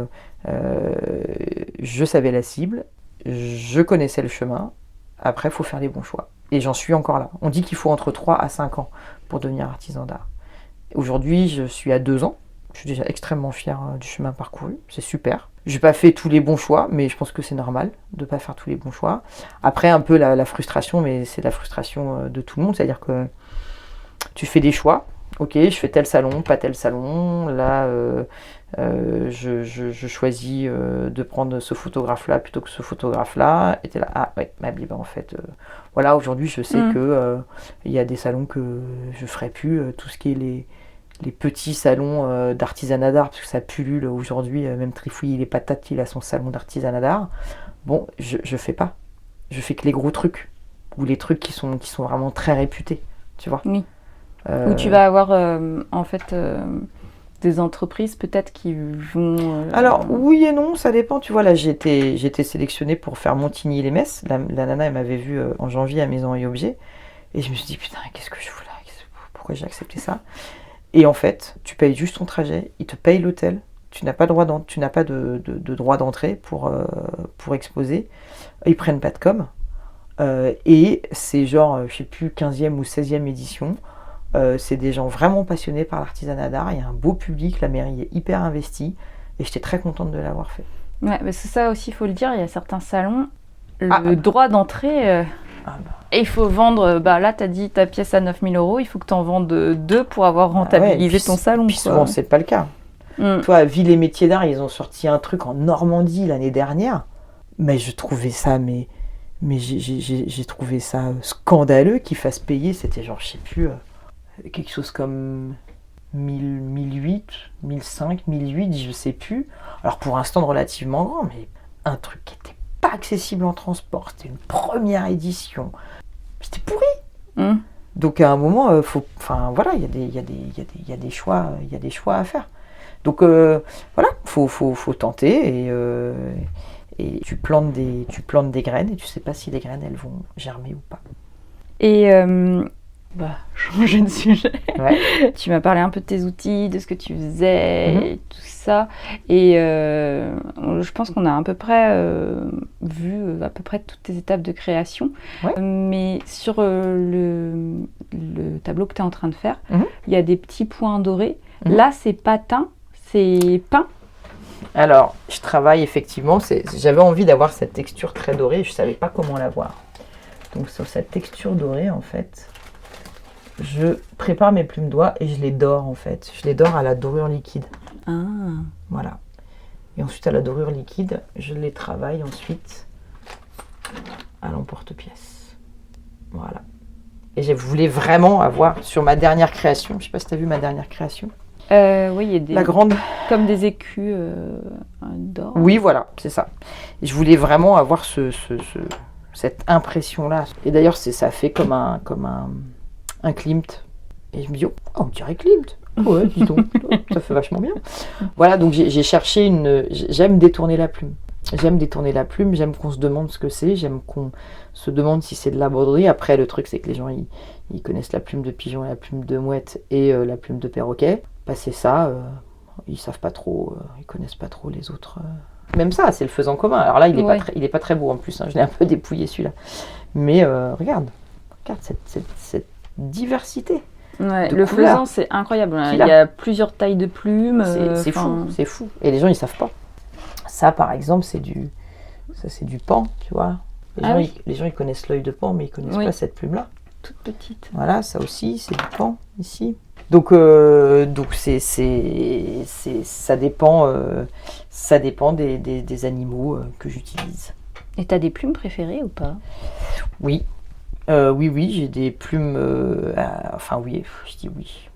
je savais la cible, je connaissais le chemin. Après, il faut faire les bons choix. Et j'en suis encore là. On dit qu'il faut entre 3 à 5 ans pour devenir artisan d'art. Aujourd'hui, je suis à 2 ans. Je suis déjà extrêmement fière du chemin parcouru. C'est super. Je n'ai pas fait tous les bons choix, mais je pense que c'est normal de ne pas faire tous les bons choix. Après, un peu la frustration, mais c'est la frustration de tout le monde. C'est-à-dire que tu fais des choix. Ok, je fais tel salon, pas tel salon. Là, je choisis de prendre ce photographe-là plutôt que ce photographe-là. Et tu es là, ah ouais, en fait, voilà, aujourd'hui, je sais que il y a des salons que je ne ferai plus. Tout ce qui est les petits salons d'artisanat d'art, parce que ça pullule aujourd'hui, même Trifouille les patates, il a son salon d'artisanat d'art. Bon, je fais pas. Je fais que les gros trucs, ou les trucs qui sont vraiment très réputés, tu vois. Oui. Où tu vas avoir, des entreprises peut-être qui vont... Alors, oui et non, ça dépend. Tu vois, là, j'ai été sélectionnée pour faire Montigny-les-Metz. La nana, elle m'avait vue en janvier à Maison et Objets. Et je me suis dit, putain, qu'est-ce que je fous là ? Pourquoi j'ai accepté ça ? Et en fait, tu payes juste ton trajet, ils te payent l'hôtel, tu n'as pas de droit d'entrée pour exposer, ils prennent pas de com, et c'est genre, je sais plus, 15e ou 16e édition, c'est des gens vraiment passionnés par l'artisanat d'art, il y a un beau public, la mairie est hyper investie, et j'étais très contente de l'avoir fait. Ouais, mais c'est ça aussi, il faut le dire, il y a certains salons, le droit d'entrée... Et il faut vendre, là tu as dit ta pièce à 9 000 €, il faut que tu en vendes 2 pour avoir rentabilisé ton salon. Puis souvent c'est pas le cas. Toi, à Ville et Métiers d'Art, ils ont sorti un truc en Normandie l'année dernière, mais je trouvais ça, j'ai trouvé ça scandaleux qu'ils fassent payer, c'était genre, je sais plus, quelque chose comme 1008, 1005, 1008, je sais plus. Alors pour un stand relativement grand, mais un truc qui était pas accessible en transport, c'était une première édition, c'était pourri. Donc à un moment, il y a des choix à faire. Donc faut tenter et tu plantes des graines et tu sais pas si les graines elles vont germer ou pas. Et changer de sujet. Ouais. Tu m'as parlé un peu de tes outils, de ce que tu faisais, tout ça. Et je pense qu'on a à peu près vu à peu près toutes tes étapes de création. Ouais. Mais sur le tableau que tu es en train de faire, il y a des petits points dorés. Là, c'est pas teint, c'est peint. Alors, je travaille effectivement. J'avais envie d'avoir cette texture très dorée. Je savais pas comment l'avoir. Donc, sur cette texture dorée, en fait... Je prépare mes plumes d'oie et je les dore en fait. Je les dore à la dorure liquide. Ah. Voilà. Et ensuite à la dorure liquide, je les travaille ensuite à l'emporte-pièce. Voilà. Et je voulais vraiment avoir sur ma dernière création, je sais pas si tu as vu ma dernière création. Oui, il y a des... La grande... Comme des écus d'or. Oui, voilà, c'est ça. Et je voulais vraiment avoir cette impression-là. Et d'ailleurs, ça fait comme un Klimt. Et je me dis, on dirait Klimt. Ouais, dis donc, ça fait vachement bien. Voilà, donc j'ai cherché j'aime détourner la plume. J'aime qu'on se demande ce que c'est, j'aime qu'on se demande si c'est de la broderie. Après, le truc, c'est que les gens, ils connaissent la plume de pigeon, la plume de mouette et la plume de perroquet. Passer ça, ils savent pas trop, ils connaissent pas trop les autres. Même ça, c'est le faisant commun. Alors là, il est pas très beau en plus, je l'ai un peu dépouillé celui-là. Mais regarde cette diversité. Ouais, le faisan, c'est incroyable. Il y a plusieurs tailles de plumes. C'est fou. Et les gens, ils savent pas. Ça, par exemple, c'est du pan, tu vois. Les gens, ils connaissent l'œil de pan, mais ils connaissent pas cette plume-là. Toute petite. Voilà, ça aussi, c'est du pan, ici. Donc ça dépend des animaux que j'utilise. Et t'as des plumes préférées ou pas ? Oui. Oui, j'ai des plumes... oui, je dis oui.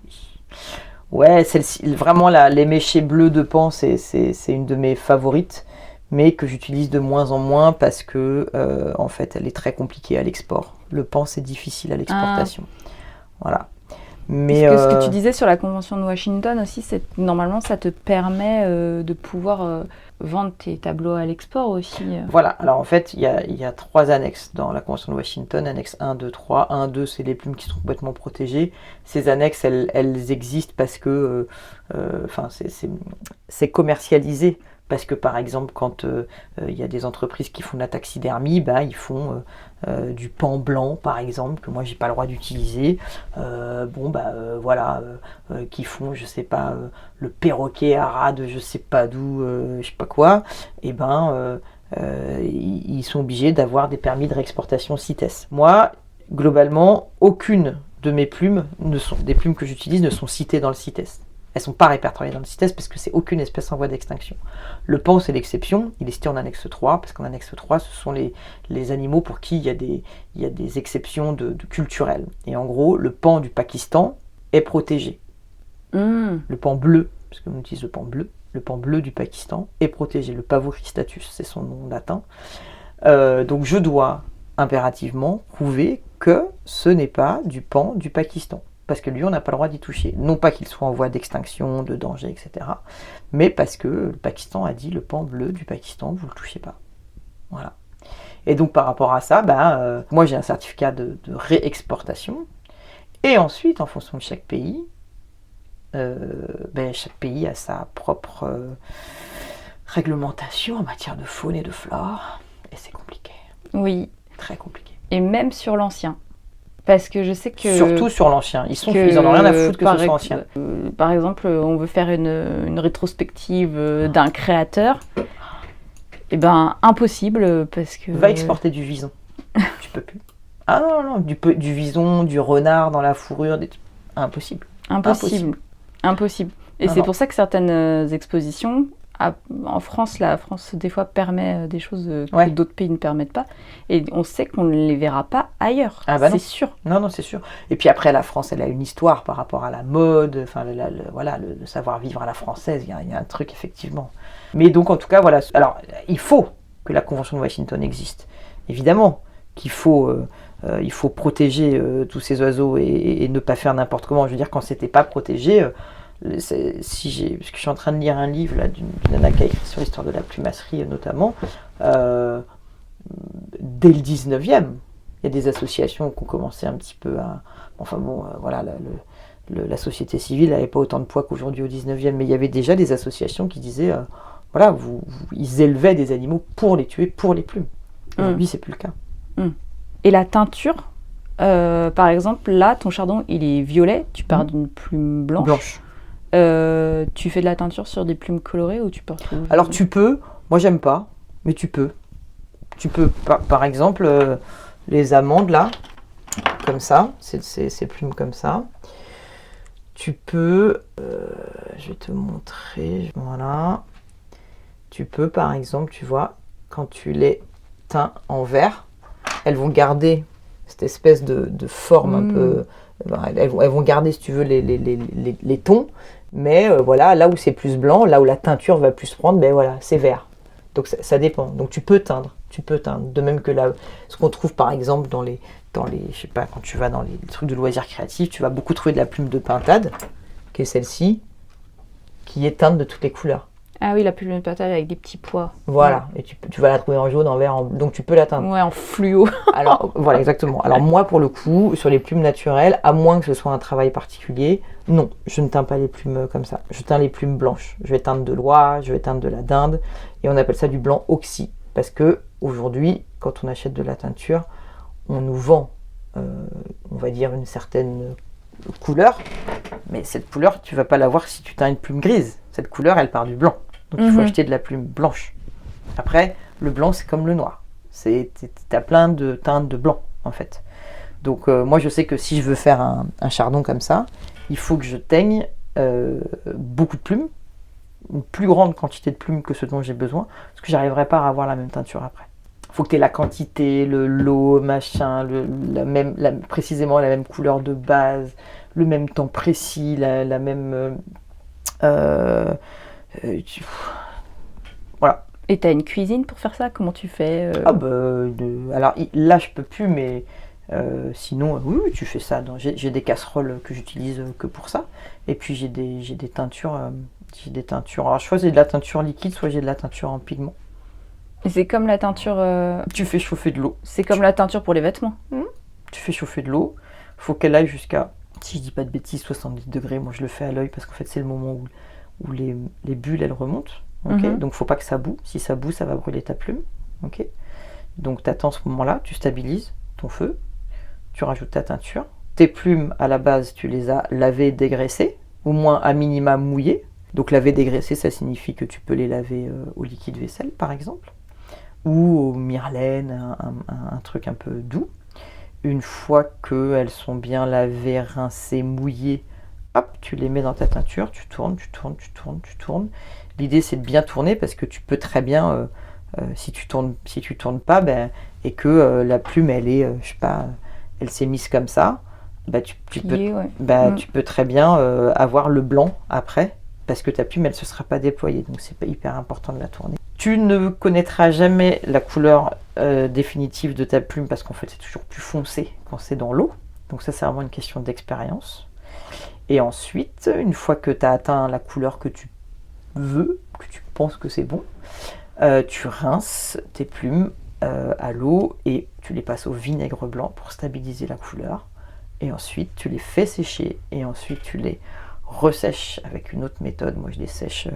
Ouais, celle-ci, vraiment, l'éméché bleu de Pan, c'est une de mes favorites, mais que j'utilise de moins en moins parce que en fait elle est très compliquée à l'export. Le pan c'est difficile à l'exportation. Voilà. Mais ce que tu disais sur la Convention de Washington aussi, c'est normalement ça te permet de pouvoir vendre tes tableaux à l'export aussi. Voilà, alors en fait il y a 3 annexes dans la Convention de Washington, annexe 1, 2, 3. 1, 2 c'est les plumes qui sont complètement protégées. Ces annexes elles existent parce que c'est commercialisé. Parce que par exemple, quand y a des entreprises qui font de la taxidermie, ils font du pan blanc, par exemple, que moi j'ai pas le droit d'utiliser. Qui font, je sais pas, le perroquet ara de je sais pas d'où, je sais pas quoi. Et ils sont obligés d'avoir des permis de réexportation CITES. Moi, globalement, aucune de mes plumes, des plumes que j'utilise, ne sont citées dans le CITES. Elles ne sont pas répertoriées dans le CITES parce que c'est aucune espèce en voie d'extinction. Le pan, c'est l'exception. Il est cité en annexe 3, parce qu'en annexe 3, ce sont les animaux pour qui il y a des exceptions de culturelles. Et en gros, le pan du Pakistan est protégé. Le pan bleu, parce qu'on utilise le pan bleu du Pakistan est protégé. Le Pavoristatus, c'est son nom latin. Donc je dois impérativement prouver que ce n'est pas du pan du Pakistan. Parce que lui, on n'a pas le droit d'y toucher. Non pas qu'il soit en voie d'extinction, de danger, etc. Mais parce que le Pakistan a dit le pan bleu du Pakistan, vous ne le touchez pas. Voilà. Et donc par rapport à ça, moi j'ai un certificat de réexportation. Et ensuite, en fonction de chaque pays a sa propre réglementation en matière de faune et de flore. Et c'est compliqué. Oui. Très compliqué. Et même sur l'ancien. Parce que je sais que... Surtout sur l'ancien. Ils en ont rien à foutre que ce soit ancien. Par exemple, on veut faire une rétrospective d'un créateur. Eh ben, impossible, parce que... Va exporter du vison. Tu peux plus. Ah non, du vison, du renard dans la fourrure, impossible. Impossible. Et c'est pour ça que certaines expositions... En France, la France des fois permet des choses que d'autres pays ne permettent pas, et on sait qu'on ne les verra pas ailleurs. C'est sûr. Non, c'est sûr. Et puis après, la France, elle a une histoire par rapport à la mode, enfin le savoir-vivre à la française. Il y a un truc effectivement. Mais donc en tout cas, voilà. Alors, il faut que la Convention de Washington existe. Évidemment qu'il faut protéger tous ces oiseaux et ne pas faire n'importe comment. Je veux dire, quand c'était pas protégé. Parce que je suis en train de lire un livre là, d'une nana qui a écrit sur l'histoire de la plumasserie notamment, dès le 19e, il y a des associations qui ont commencé un petit peu à... la société civile n'avait pas autant de poids qu'aujourd'hui au 19e, mais il y avait déjà des associations qui disaient, ils élevaient des animaux pour les tuer, pour les plumes. Aujourd'hui, c'est plus le cas. Et la teinture, par exemple, là, ton chardon, il est violet, tu pars d'une plume blanche. Tu fais de la teinture sur des plumes colorées ou tu portes... Alors tu peux, moi j'aime pas, mais tu peux. Tu peux, par exemple, les amandes là, comme ça, ces plumes comme ça. Tu peux, je vais te montrer, voilà. Tu peux par exemple, tu vois, quand tu les teins en vert, elles vont garder cette espèce de forme un peu... Elles vont garder, si tu veux, les tons. Mais là où c'est plus blanc, là où la teinture va plus prendre, c'est vert. Donc ça dépend. Donc tu peux teindre. De même que ce qu'on trouve par exemple dans les, je sais pas, quand tu vas dans les trucs de loisirs créatifs, tu vas beaucoup trouver de la plume de pintade, qui est celle-ci, qui est teinte de toutes les couleurs. Ah oui, la plume de pintade avec des petits pois. Voilà, et tu vas la trouver en jaune, en vert, donc tu peux la teindre. Ouais, en fluo. Alors, voilà, exactement. Alors moi, pour le coup, sur les plumes naturelles, à moins que ce soit un travail particulier, non, je ne teins pas les plumes comme ça. Je teins les plumes blanches. Je vais teindre de l'oie, je vais teindre de la dinde, et on appelle ça du blanc oxy. Parce que aujourd'hui, quand on achète de la teinture, on nous vend, on va dire, une certaine couleur, mais cette couleur, tu vas pas l'avoir si tu teins une plume grise. Cette couleur, elle part du blanc. Donc il faut acheter de la plume blanche. Après, le blanc, c'est comme le noir. T'as plein de teintes de blanc, en fait. Donc moi, je sais que si je veux faire un chardon comme ça, il faut que je teigne beaucoup de plumes, une plus grande quantité de plumes que ce dont j'ai besoin, parce que j'arriverai pas à avoir la même teinture après. Il faut que tu aies la quantité, l'eau, machin, précisément la même couleur de base, le même temps précis, la même... voilà. Et t'as une cuisine pour faire ça? Comment tu fais Ah bah, alors là je peux plus, mais sinon oui, oui, tu fais ça. J'ai des casseroles que j'utilise que pour ça. Et puis j'ai des teintures. Alors soit j'ai de la teinture liquide, soit j'ai de la teinture en pigment. Et c'est comme la teinture. Tu fais chauffer de l'eau. C'est comme la teinture pour les vêtements. Tu fais chauffer de l'eau. Faut qu'elle aille jusqu'à, si je dis pas de bêtises, 70 degrés. Moi je le fais à l'œil parce qu'en fait c'est le moment où les bulles elles remontent. Okay, donc faut pas que ça boue. Si ça boue, ça va brûler ta plume. Okay, donc tu attends ce moment-là, tu stabilises ton feu, tu rajoutes ta teinture. Tes plumes à la base, tu les as lavées, dégraissées, au moins à minima mouillées. Donc laver, dégraisser, ça signifie que tu peux les laver au liquide vaisselle par exemple, ou au myrlène, un truc un peu doux. Une fois qu'elles sont bien lavées, rincées, mouillées, hop, tu les mets dans ta teinture, tu tournes. L'idée c'est de bien tourner parce que tu peux très bien, si tu tournes pas, et que la plume elle est, je sais pas, elle s'est mise comme ça, tu peux très bien avoir le blanc après parce que ta plume elle se sera pas déployée. Donc c'est pas hyper important de la tourner. Tu ne connaîtras jamais la couleur définitive de ta plume parce qu'en fait c'est toujours plus foncé quand c'est dans l'eau. Donc ça c'est vraiment une question d'expérience. Et ensuite, une fois que tu as atteint la couleur que tu veux, que tu penses que c'est bon, tu rinces tes plumes à l'eau et tu les passes au vinaigre blanc pour stabiliser la couleur. Et ensuite, tu les fais sécher et ensuite tu les ressèches avec une autre méthode. Moi, je les sèche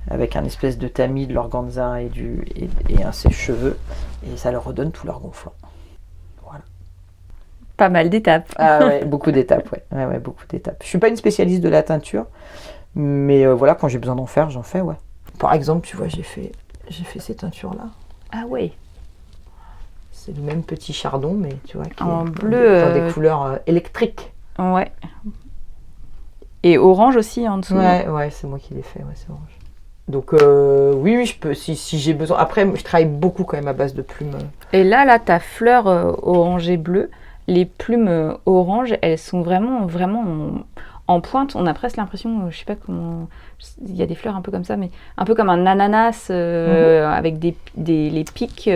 avec un espèce de tamis, de l'organza et un sèche-cheveux et ça leur redonne tout leur gonflant. Voilà. Pas mal d'étapes. Ah ouais, beaucoup d'étapes, ouais, beaucoup d'étapes. Je suis pas une spécialiste de la teinture, mais voilà, quand j'ai besoin d'en faire, j'en fais, ouais. Par exemple, tu vois, j'ai fait ces teintures-là. Ah ouais. C'est le même petit chardon, mais tu vois, qui en bleu, dans des couleurs électriques. Ouais. Et orange aussi en dessous. Ouais, c'est moi qui l'ai fait, ouais, c'est orange. Donc oui, je peux, si j'ai besoin. Après, je travaille beaucoup quand même à base de plumes. Et là, ta fleur orange et bleu, les plumes orange, elles sont vraiment en pointe. On a presque l'impression, je sais pas comment, il y a des fleurs un peu comme ça, mais un peu comme un ananas avec les pics.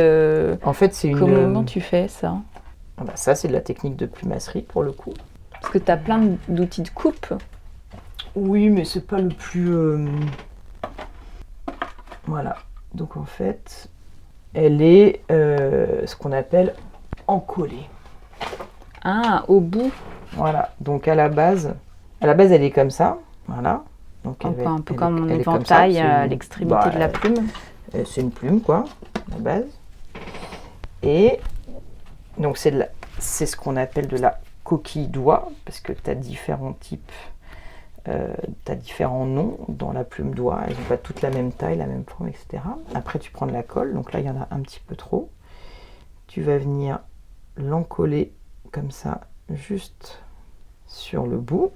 En fait, c'est une. Comment tu fais ça? Ça, c'est de la technique de plumasserie pour le coup. Parce que tu as plein d'outils de coupe. Oui, mais c'est pas le plus. Voilà. Donc en fait, elle est ce qu'on appelle encollée. Ah, au bout. Voilà. Donc à la base, elle est comme ça. Voilà. Donc un peu comme un éventail à l'extrémité de la plume. C'est une plume, quoi, à la base. Et donc c'est ce qu'on appelle de la coquille d'oie, parce que tu as différents types. Tu as différents noms dans la plume d'oie, elles n'ont pas toutes la même taille, la même forme, etc. Après tu prends de la colle, donc là il y en a un petit peu trop. Tu vas venir l'encoller comme ça, juste sur le bout.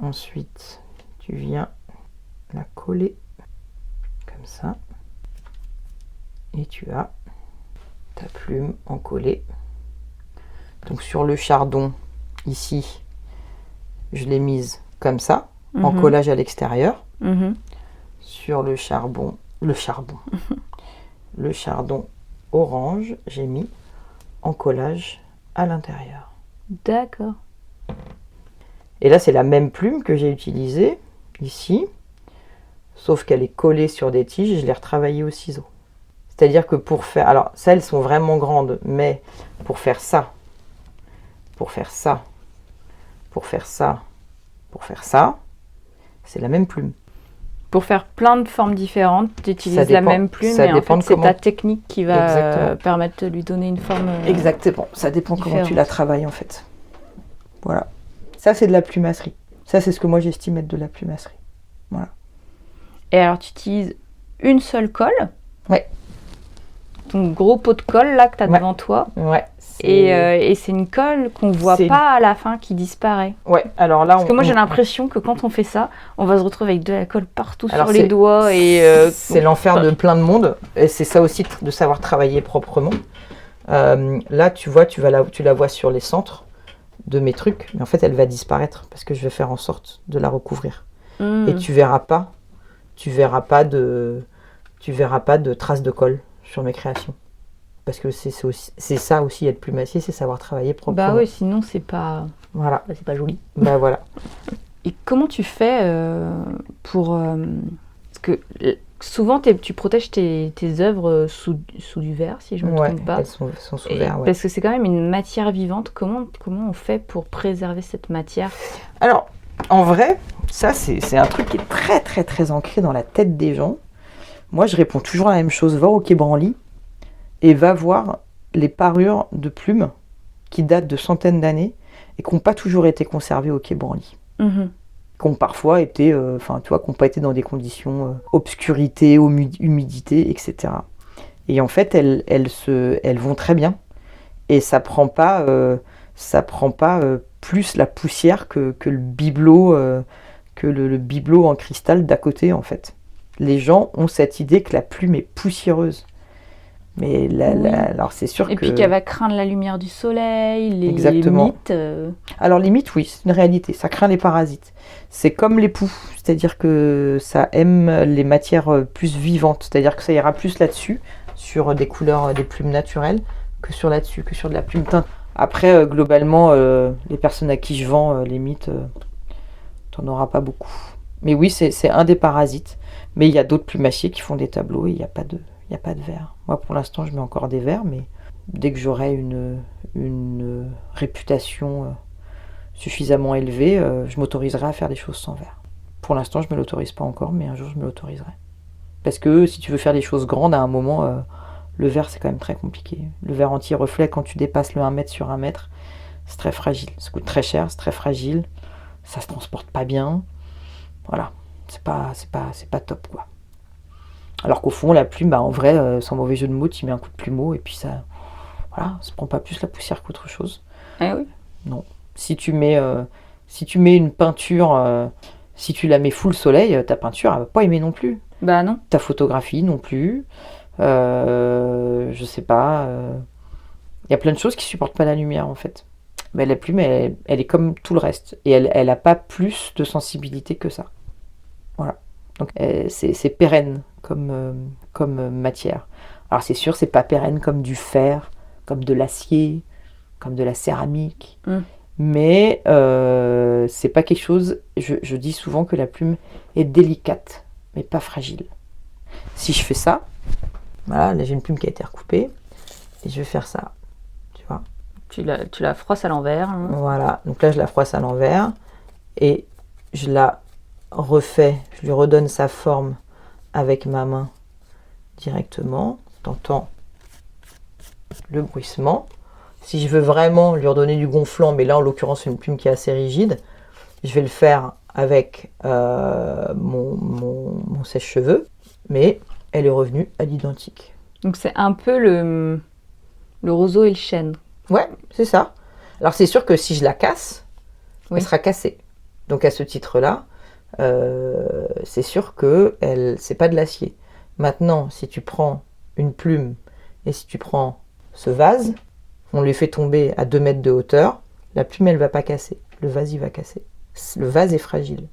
Ensuite tu viens la coller comme ça. Et tu as ta plume encollée. Donc sur le chardon, ici, je l'ai mise comme ça, en collage à l'extérieur. Sur le chardon orange, j'ai mis en collage à l'intérieur. D'accord. Et là, c'est la même plume que j'ai utilisée ici, sauf qu'elle est collée sur des tiges et je l'ai retravaillée au ciseau. C'est-à-dire que pour faire... Alors, ça, elles sont vraiment grandes, mais pour faire ça, c'est la même plume. Pour faire plein de formes différentes, tu utilises la même plume, et en fait, c'est ta technique qui va permettre de lui donner une forme Exactement, ça dépend différente. Comment tu la travailles, en fait. Voilà. Ça, c'est de la plumasserie. Ça, c'est ce que moi, j'estime être de la plumasserie. Voilà. Et alors, tu utilises une seule colle. Ouais. Ton gros pot de colle, là, que tu as devant toi. Ouais. Et c'est une colle qu'on ne voit pas à la fin, qui disparaît. Ouais, alors là... Parce que moi, j'ai l'impression que quand on fait ça, on va se retrouver avec de la colle partout sur les doigts. C'est l'enfer de plein de monde. Et c'est ça aussi, de savoir travailler proprement. Là, tu vois, tu la vois sur les centres de mes trucs. Mais en fait, elle va disparaître parce que je vais faire en sorte de la recouvrir. Et tu verras pas tu verras pas de traces de colle sur mes créations. Parce que c'est ça aussi, être plumassier, c'est savoir travailler proprement. Bah oui, sinon c'est pas... Voilà. Bah, c'est pas joli. Bah voilà. Et comment tu fais pour... parce que souvent, tu protèges tes œuvres sous du verre, si je ne me trompe pas. Elles sont sous verre, ouais. Parce que c'est quand même une matière vivante. Comment on fait pour préserver cette matière? Alors, en vrai, ça, c'est un truc qui est très, très, très ancré dans la tête des gens. Moi, je réponds toujours la même chose. Va au Quai Branly et va voir les parures de plumes qui datent de centaines d'années et qui n'ont pas toujours été conservées au Quai Branly. Mmh. Qui ont parfois été, qui n'ont pas été dans des conditions obscurité, humidité, etc. Et en fait, elles vont très bien. Et ça prend pas plus la poussière que le bibelot, le bibelot en cristal d'à côté, en fait. Les gens ont cette idée que la plume est poussiéreuse. Mais alors c'est sûr Et que... puis qu'elle va craindre la lumière du soleil, les Exactement. mites. Alors les mites, oui, c'est une réalité. Ça craint les parasites. C'est comme les poux, c'est-à-dire que ça aime les matières plus vivantes. C'est-à-dire que ça ira plus là-dessus, sur des couleurs, des plumes naturelles, que sur de la plume teinte. Après, globalement, les personnes à qui je vends les mites, t'en auras pas beaucoup. Mais oui, c'est un des parasites. Mais il y a d'autres plumassiers qui font des tableaux et il n'y a pas de verre. Moi, pour l'instant, je mets encore des verres, mais dès que j'aurai une réputation suffisamment élevée, je m'autoriserai à faire des choses sans verre. Pour l'instant, je ne me l'autorise pas encore, mais un jour, je me l'autoriserai. Parce que si tu veux faire des choses grandes, à un moment, le verre, c'est quand même très compliqué. Le verre anti-reflet, quand tu dépasses le 1 mètre sur 1 mètre, c'est très fragile. Ça coûte très cher, c'est très fragile. Ça se transporte pas bien. Voilà. C'est pas top, quoi. Alors qu'au fond, la plume, en vrai, sans mauvais jeu de mots, tu mets un coup de plumeau et puis ça prend pas plus la poussière qu'autre chose. Ah oui. Non. Si tu mets une peinture, si tu la mets full soleil, ta peinture, elle va pas aimer non plus. Bah non. Ta photographie non plus. Je sais pas. Il y a plein de choses qui supportent pas la lumière, en fait. Mais la plume, elle est comme tout le reste. Et elle a pas plus de sensibilité que ça. Voilà. Donc c'est pérenne comme matière. Alors c'est sûr, c'est pas pérenne comme du fer, comme de l'acier, comme de la céramique. Mais c'est pas quelque chose... Je dis souvent que la plume est délicate, mais pas fragile. Si je fais ça, voilà, là j'ai une plume qui a été recoupée, et je vais faire ça, tu vois. Tu la frosses à l'envers. Hein. Voilà, donc là je la froisse à l'envers, et je la refais, je lui redonne sa forme avec ma main directement. T'entends le bruissement. Si je veux vraiment lui redonner du gonflant, mais là en l'occurrence c'est une plume qui est assez rigide, je vais le faire avec mon sèche-cheveux, mais elle est revenue à l'identique. Donc c'est un peu le roseau et le chêne. Ouais, c'est ça. Alors c'est sûr que si je la casse, oui, elle sera cassée. Donc à ce titre-là, c'est sûr que c'est pas de l'acier. Maintenant, si tu prends une plume et si tu prends ce vase, on lui fait tomber à 2 mètres de hauteur, la plume elle va pas casser, le vase il va casser. Le vase est fragile,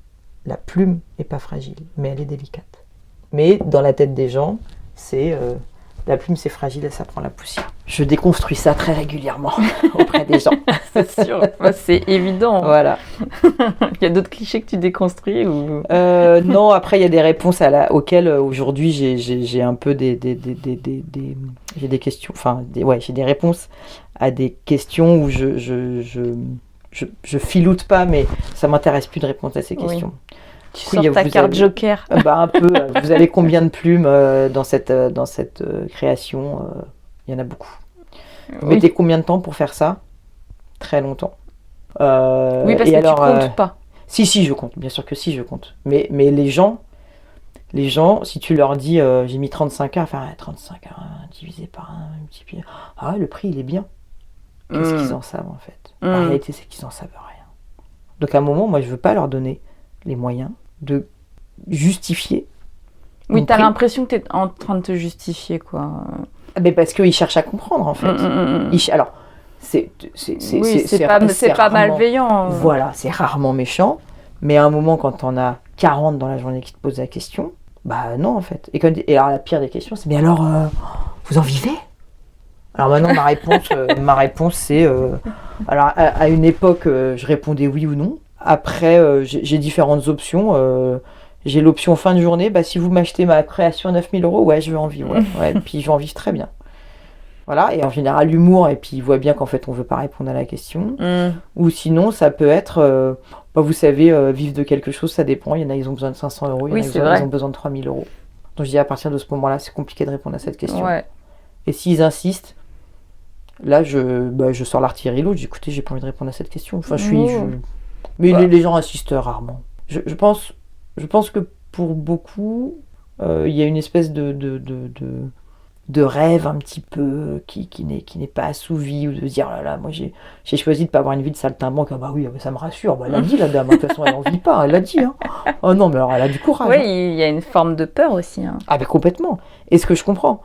la plume est pas fragile, mais elle est délicate. Mais dans la tête des gens, c'est la plume c'est fragile et ça prend la poussière. Je déconstruis ça très régulièrement auprès des gens. C'est sûr, c'est évident. Voilà. Il y a d'autres clichés que tu déconstruis ou... Non, après il y a des réponses auxquelles aujourd'hui j'ai un peu j'ai des questions, j'ai des réponses à des questions où je filoute pas, mais ça m'intéresse plus de répondre à ces questions. Oui. Tu sors ta carte joker. Un peu. Vous avez combien de plumes dans cette création? Il y en a beaucoup. Vous mettez combien de temps pour faire ça? Très longtemps. Oui, parce que tu comptes pas. Si, je compte. Bien sûr que si, je compte. Mais les gens, si tu leur dis j'ai mis 35 heures, enfin 35 heures divisé par 1, multiplié. Ah ouais, le prix il est bien. Qu'est-ce qu'ils en savent en fait? La réalité c'est qu'ils en savent rien. Donc à un moment, moi je veux pas leur donner les moyens de justifier. Oui, t'as l'impression que t'es en train de te justifier, quoi. Mais parce qu'ils cherchent à comprendre, en fait. Alors, c'est pas malveillant. Voilà, c'est rarement méchant. Mais à un moment, quand t'en as 40 dans la journée qui te posent la question, Bah non, en fait. Et alors, la pire des questions, c'est, mais alors, vous en vivez? Alors maintenant, ma réponse c'est... alors, à une époque, je répondais oui ou non. Après, j'ai différentes options. J'ai l'option fin de journée, bah, si vous m'achetez ma création à 9 000 €, ouais, je vais en vivre. Ouais, puis je vais en vivre très bien. Voilà, et en général, l'humour, et puis il voit bien qu'en fait, on ne veut pas répondre à la question. Ou sinon, ça peut être, bah, vous savez, vivre de quelque chose, ça dépend. Il y en a, ils ont besoin de 500 €, il y en a, ils ont besoin de 3 000 €. Donc je dis, à partir de ce moment-là, c'est compliqué de répondre à cette question. Ouais. Et s'ils insistent, là, je sors l'artillerie lourde, je dis, écoutez, j'ai pas envie de répondre à cette question. Enfin, Mais les gens insistent rarement. Je pense que pour beaucoup, il y a une espèce de rêve un petit peu qui n'est pas assouvi, ou de se dire, oh là là, moi j'ai choisi de ne pas avoir une vie de saltimbanque. Ah bah oui, ça me rassure. Bah, elle a dit, la dame, de toute façon, elle n'en vit pas, elle l'a dit. Hein. Oh non, mais alors elle a du courage. Oui, il y a une forme de peur aussi. Hein. Ah, mais complètement. Et ce que je comprends.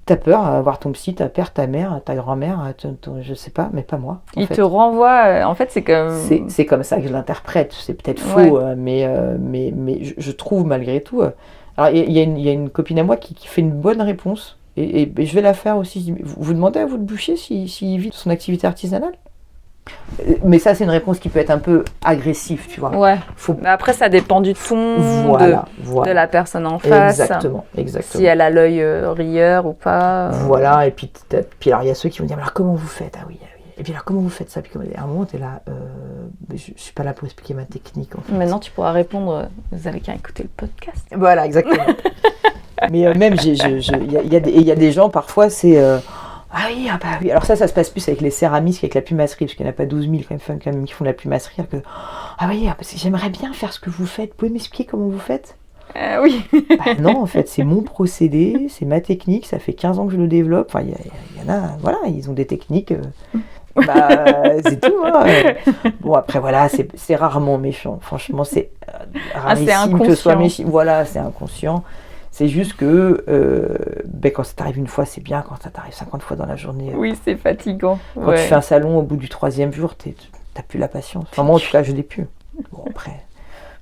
T'as peur à voir ton psy, ta père, ta mère, ta grand-mère, je sais pas, mais pas moi. Il te renvoie, en fait, c'est comme... C'est comme ça que je l'interprète, c'est peut-être faux, mais je trouve malgré tout... Alors, il y a une copine à moi qui fait une bonne réponse, et je vais la faire aussi. Vous demandez à vous de bûcher s'il vit de son activité artisanale? Mais ça, c'est une réponse qui peut être un peu agressive, tu vois. Ouais. Mais après, ça dépend du ton de la personne en face. Exactement. Si elle a l'œil rieur ou pas. Voilà, et puis alors, il y a ceux qui vont dire, alors comment vous faites? Ah oui. Et puis alors, comment vous faites ça? Puis à un moment, t'es là, je suis pas là pour expliquer ma technique, en fait. Maintenant, tu pourras répondre, vous avez qu'à écouter le podcast. Voilà, exactement. Mais même, il y a des gens, parfois, c'est... Ah oui, ah bah oui. Alors ça se passe plus avec les céramistes qu'avec la plumasserie, parce qu'il n'y en a pas 12 000 quand même qui font de la plumasserie. Ah oui, parce que j'aimerais bien faire ce que vous faites. Vous pouvez m'expliquer comment vous faites? Oui. Bah non, en fait, c'est mon procédé, c'est ma technique, ça fait 15 ans que je le développe. Enfin, il y en a, voilà, ils ont des techniques. Bah, c'est tout. Hein. Bon, après, voilà, c'est rarement méchant. Franchement, c'est rarissime que ce soit méchant. Voilà, c'est inconscient. C'est juste que quand ça t'arrive une fois, c'est bien. Quand ça t'arrive 50 fois dans la journée... Oui, c'est fatigant. Quand tu fais un salon, au bout du 3e jour, t'as plus la patience. Enfin, moi, en tout cas, je l'ai plus. Bon, après...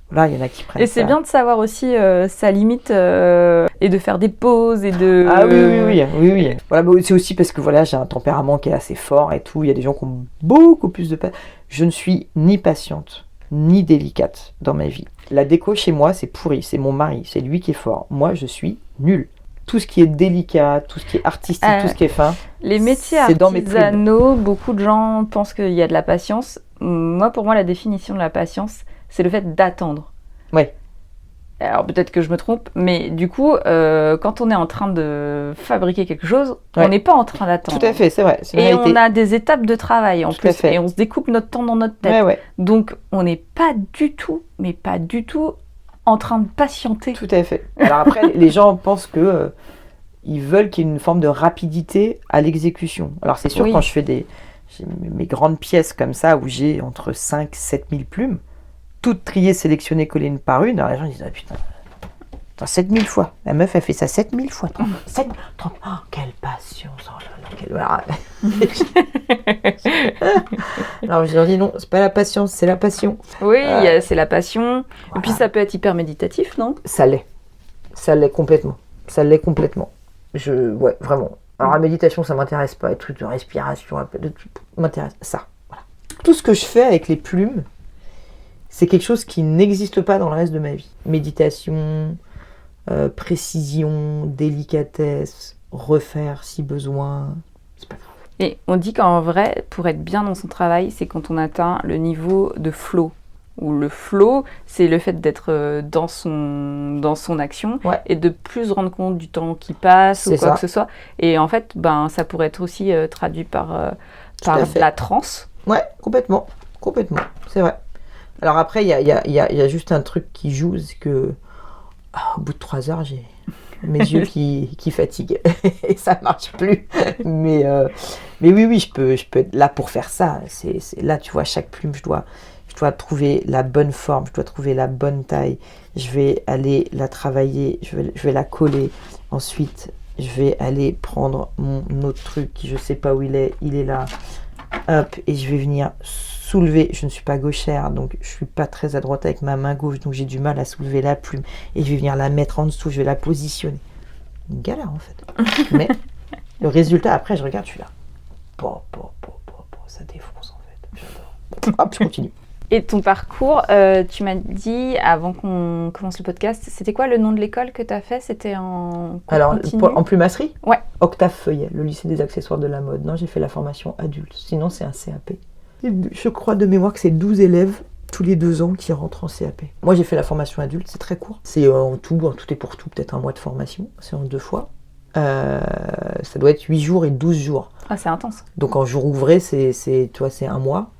Là, il y en a qui prennent. Et c'est bien de savoir aussi sa limite et de faire des pauses et de... Ah oui. Voilà, c'est aussi parce que voilà, j'ai un tempérament qui est assez fort et tout. Il y a des gens qui ont beaucoup plus de patience. Je ne suis ni patiente, ni délicate dans ma vie. La déco chez moi, c'est pourri. C'est mon mari, c'est lui qui est fort. Moi, je suis nulle. Tout ce qui est délicat, tout ce qui est artistique, tout ce qui est fin. Les métiers artisanaux, beaucoup de gens pensent qu'il y a de la patience. Pour moi, la définition de la patience, c'est le fait d'attendre. Ouais. Alors peut-être que je me trompe, mais du coup, quand on est en train de fabriquer quelque chose, on n'est pas en train d'attendre. Tout à fait, c'est vrai. Et on a des étapes de travail en plus, et on se découpe notre temps dans notre tête. Ouais. Donc on n'est pas du tout, mais pas du tout, en train de patienter. Tout à fait. Alors après, les gens pensent que ils veulent qu'il y ait une forme de rapidité à l'exécution. Alors c'est sûr, quand je fais j'ai mes grandes pièces comme ça, où j'ai entre 5 et 7 000 plumes, toutes triées, sélectionnées, collées une par une. Alors les gens disent, ah putain, 7 000 fois. La meuf, elle fait ça 7 000 fois. 30, oh, quelle patience. Oh là là, Alors je leur dis, non, c'est pas la patience, c'est la passion. Oui, c'est la passion. Voilà. Et puis ça peut être hyper méditatif, non? Ça l'est complètement. Ouais, vraiment. Alors la méditation, ça m'intéresse pas. Les trucs de respiration, m'intéresse. Ça, voilà. Tout ce que je fais avec les plumes, c'est quelque chose qui n'existe pas dans le reste de ma vie. Méditation, précision, délicatesse, refaire si besoin. C'est pas grave. Et on dit qu'en vrai, pour être bien dans son travail, c'est quand on atteint le niveau de flow. Ou le flow, c'est le fait d'être dans son action et de plus se rendre compte du temps qui passe ou quoi que ce soit. Et en fait, ça pourrait être aussi traduit par la transe. Ouais, complètement. C'est vrai. Alors après, il y a juste un truc qui joue, c'est que au bout de 3 heures, j'ai mes yeux qui fatiguent et ça marche plus. Mais oui, je peux être là pour faire ça. C'est là, tu vois, chaque plume, je dois trouver la bonne forme, je dois trouver la bonne taille. Je vais aller la travailler, je vais la coller. Ensuite, je vais aller prendre mon autre truc qui je sais pas où il est là. hop, et je vais venir soulever. Je ne suis pas gauchère, donc je suis pas très à droite avec ma main gauche, donc j'ai du mal à soulever la plume. Et je vais venir la mettre en dessous, je vais la positionner. Une galère en fait. Mais le résultat, après, je regarde, je suis là. Ça défonce en fait. J'adore. Hop, je continue. Et ton parcours, tu m'as dit avant qu'on commence le podcast, c'était quoi le nom de l'école que tu as fait? C'était en continu? En plumasserie? Ouais. Octave Feuillet, le lycée des accessoires de la mode. Non, j'ai fait la formation adulte. Sinon, c'est un CAP. Et je crois de mémoire que c'est 12 élèves tous les 2 ans qui rentrent en CAP. Moi, j'ai fait la formation adulte, c'est très court. C'est en tout et pour tout, peut-être un mois de formation. C'est en 2 fois. Ça doit être 8 jours et 12 jours. Ah, c'est intense. Donc en jour ouvré, c'est 1 mois.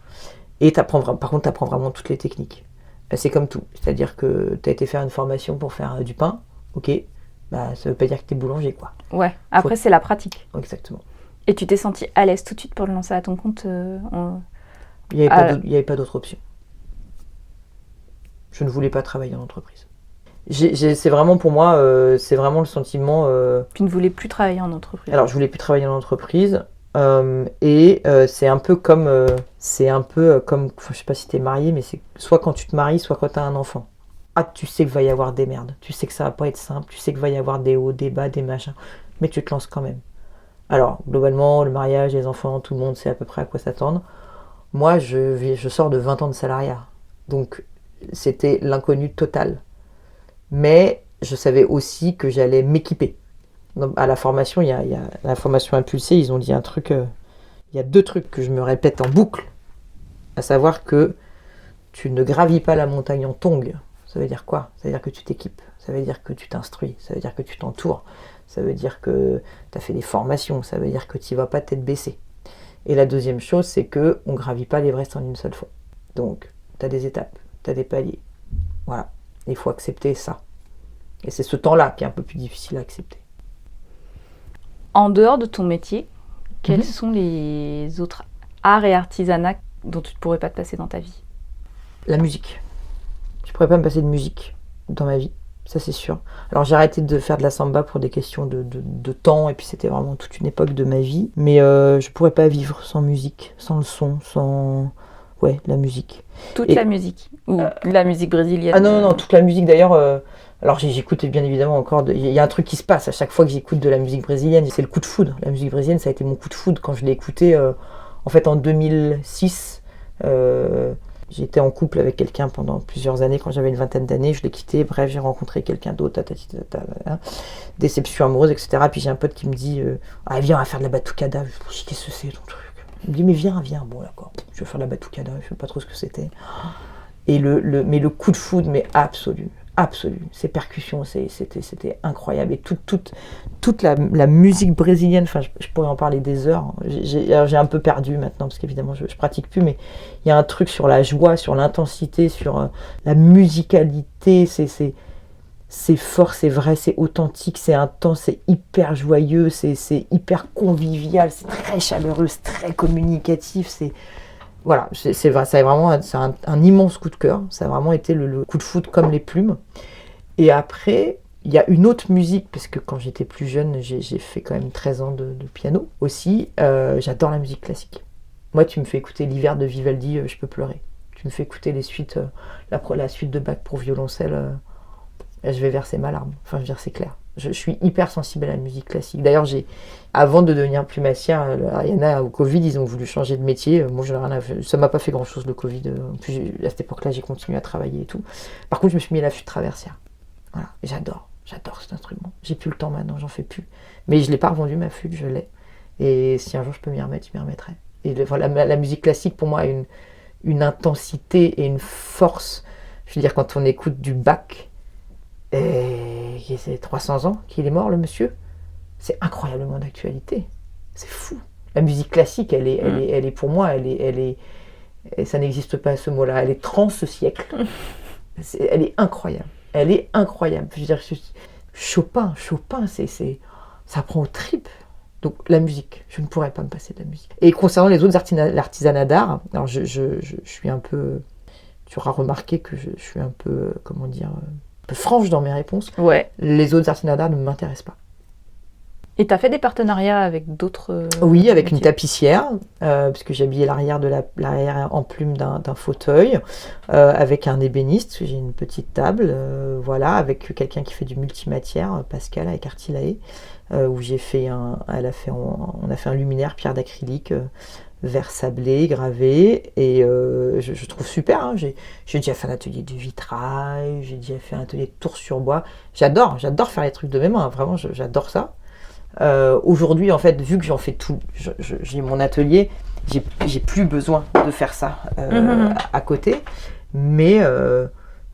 Et par contre, tu apprends vraiment toutes les techniques. C'est comme tout. C'est-à-dire que tu as été faire une formation pour faire du pain, ok, bah, ça veut pas dire que tu es boulanger, quoi. Ouais, après c'est la pratique. Exactement. Et tu t'es sentie à l'aise tout de suite pour le lancer à ton compte Il n'y avait pas d'autre option. Je ne voulais pas travailler en entreprise. C'est vraiment pour moi, c'est vraiment le sentiment... Tu ne voulais plus travailler en entreprise? Alors, je voulais plus travailler en entreprise. C'est un peu comme, je sais pas si t'es marié, mais c'est soit quand tu te maries, soit quand t'as un enfant. Ah, tu sais qu'il va y avoir des merdes, tu sais que ça va pas être simple, tu sais qu'il va y avoir des hauts, des bas, des machins, mais tu te lances quand même. Alors, globalement, le mariage, les enfants, tout le monde sait à peu près à quoi s'attendre. Moi, je sors de 20 ans de salariat, donc c'était l'inconnu total. Mais je savais aussi que j'allais m'équiper. À la formation, il y a la formation impulsée, ils ont dit un truc, il y a 2 trucs que je me répète en boucle, à savoir que tu ne gravis pas la montagne en tongs. Ça veut dire quoi? Ça veut dire que tu t'équipes, ça veut dire que tu t'instruis, ça veut dire que tu t'entoures, ça veut dire que tu as fait des formations, ça veut dire que tu ne vas pas tête baissée. Et la deuxième chose, c'est qu'on ne gravit pas l'Everest en une seule fois. Donc, tu as des étapes, tu as des paliers. Voilà, il faut accepter ça. Et c'est ce temps-là qui est un peu plus difficile à accepter. En dehors de ton métier, quels sont les autres arts et artisanats dont tu ne pourrais pas te passer dans ta vie? La musique. Je ne pourrais pas me passer de musique dans ma vie, ça c'est sûr. Alors j'ai arrêté de faire de la samba pour des questions de temps, et puis c'était vraiment toute une époque de ma vie. Mais je ne pourrais pas vivre sans musique, sans le son, sans... Ouais, la musique. La musique? Ou la musique brésilienne? Ah non, toute la musique d'ailleurs... Alors j'écoute bien évidemment encore, il y a un truc qui se passe à chaque fois que j'écoute de la musique brésilienne, c'est le coup de foudre. La musique brésilienne, ça a été mon coup de foudre quand je l'ai écouté en fait en 2006. J'étais en couple avec quelqu'un pendant plusieurs années, quand j'avais une vingtaine d'années, je l'ai quitté, bref j'ai rencontré quelqu'un d'autre, déception amoureuse, etc. Puis j'ai un pote qui me dit viens, on va faire de la batucada. Je me dis qu'est-ce que c'est ton truc? Il me dit mais viens, bon d'accord, je vais faire de la batucada, je ne sais pas trop ce que c'était. Et mais le coup de foudre, mais absolu. Ces percussions, c'était incroyable. Et toute la musique brésilienne, enfin, je pourrais en parler des heures. J'ai un peu perdu maintenant, parce qu'évidemment, je pratique plus, mais il y a un truc sur la joie, sur l'intensité, sur la musicalité. C'est fort, c'est vrai, c'est authentique, c'est intense, c'est hyper joyeux, c'est hyper convivial, c'est très chaleureux, c'est très communicatif, Voilà, c'est vrai, c'est un immense coup de cœur. Ça a vraiment été le coup de foudre comme les plumes. Et après, il y a une autre musique, parce que quand j'étais plus jeune, j'ai fait quand même 13 ans de piano aussi. J'adore la musique classique. Moi, tu me fais écouter l'hiver de Vivaldi, je peux pleurer. Tu me fais écouter les suites, la suite de Bach pour violoncelle, je vais verser ma larme. Enfin, je veux dire, c'est clair. Je suis hyper sensible à la musique classique. D'ailleurs, avant de devenir plumassière, Ariana, au Covid, ils ont voulu changer de métier. Moi, ça m'a pas fait grand-chose le Covid. En plus, à cette époque-là, j'ai continué à travailler et tout. Par contre, je me suis mis à la flûte traversière. Voilà, et j'adore cet instrument. J'ai plus le temps maintenant, j'en fais plus. Mais je l'ai pas revendu, ma flûte, je l'ai. Et si un jour je peux m'y remettre, je m'y remettrai. Et la musique classique, pour moi, a une intensité et une force. Je veux dire, quand on écoute du Bach, et c'est 300 ans qu'il est mort, le monsieur. C'est incroyablement d'actualité. C'est fou. La musique classique, elle est pour moi, ça n'existe pas ce mot-là. Elle est trans-siècle. Elle est incroyable. Elle est incroyable. Je veux dire, Chopin, ça prend aux tripes. Donc la musique, je ne pourrais pas me passer de la musique. Et concernant les autres l'artisanat d'art, alors je suis un peu... Tu auras remarqué que je suis un peu, comment dire... un peu franche dans mes réponses. Ouais. Les autres artisanats d'art ne m'intéressent pas. Et tu as fait des partenariats avec d'autres Oui, avec une métiers. tapissière, puisque j'habillais l'arrière en plume d'un fauteuil, avec un ébéniste, j'ai une petite table, voilà, avec quelqu'un qui fait du multimatière, Pascal, avec Artilae, où on a fait un luminaire pierre d'acrylique, vert sablé, gravé, et je trouve super, hein. J'ai déjà fait un atelier de vitrail, j'ai déjà fait un atelier de tour sur bois. J'adore faire les trucs de mes mains, hein. Vraiment, j'adore ça. Aujourd'hui, en fait, vu que j'en fais tout, j'ai mon atelier, j'ai plus besoin de faire ça à côté. Mais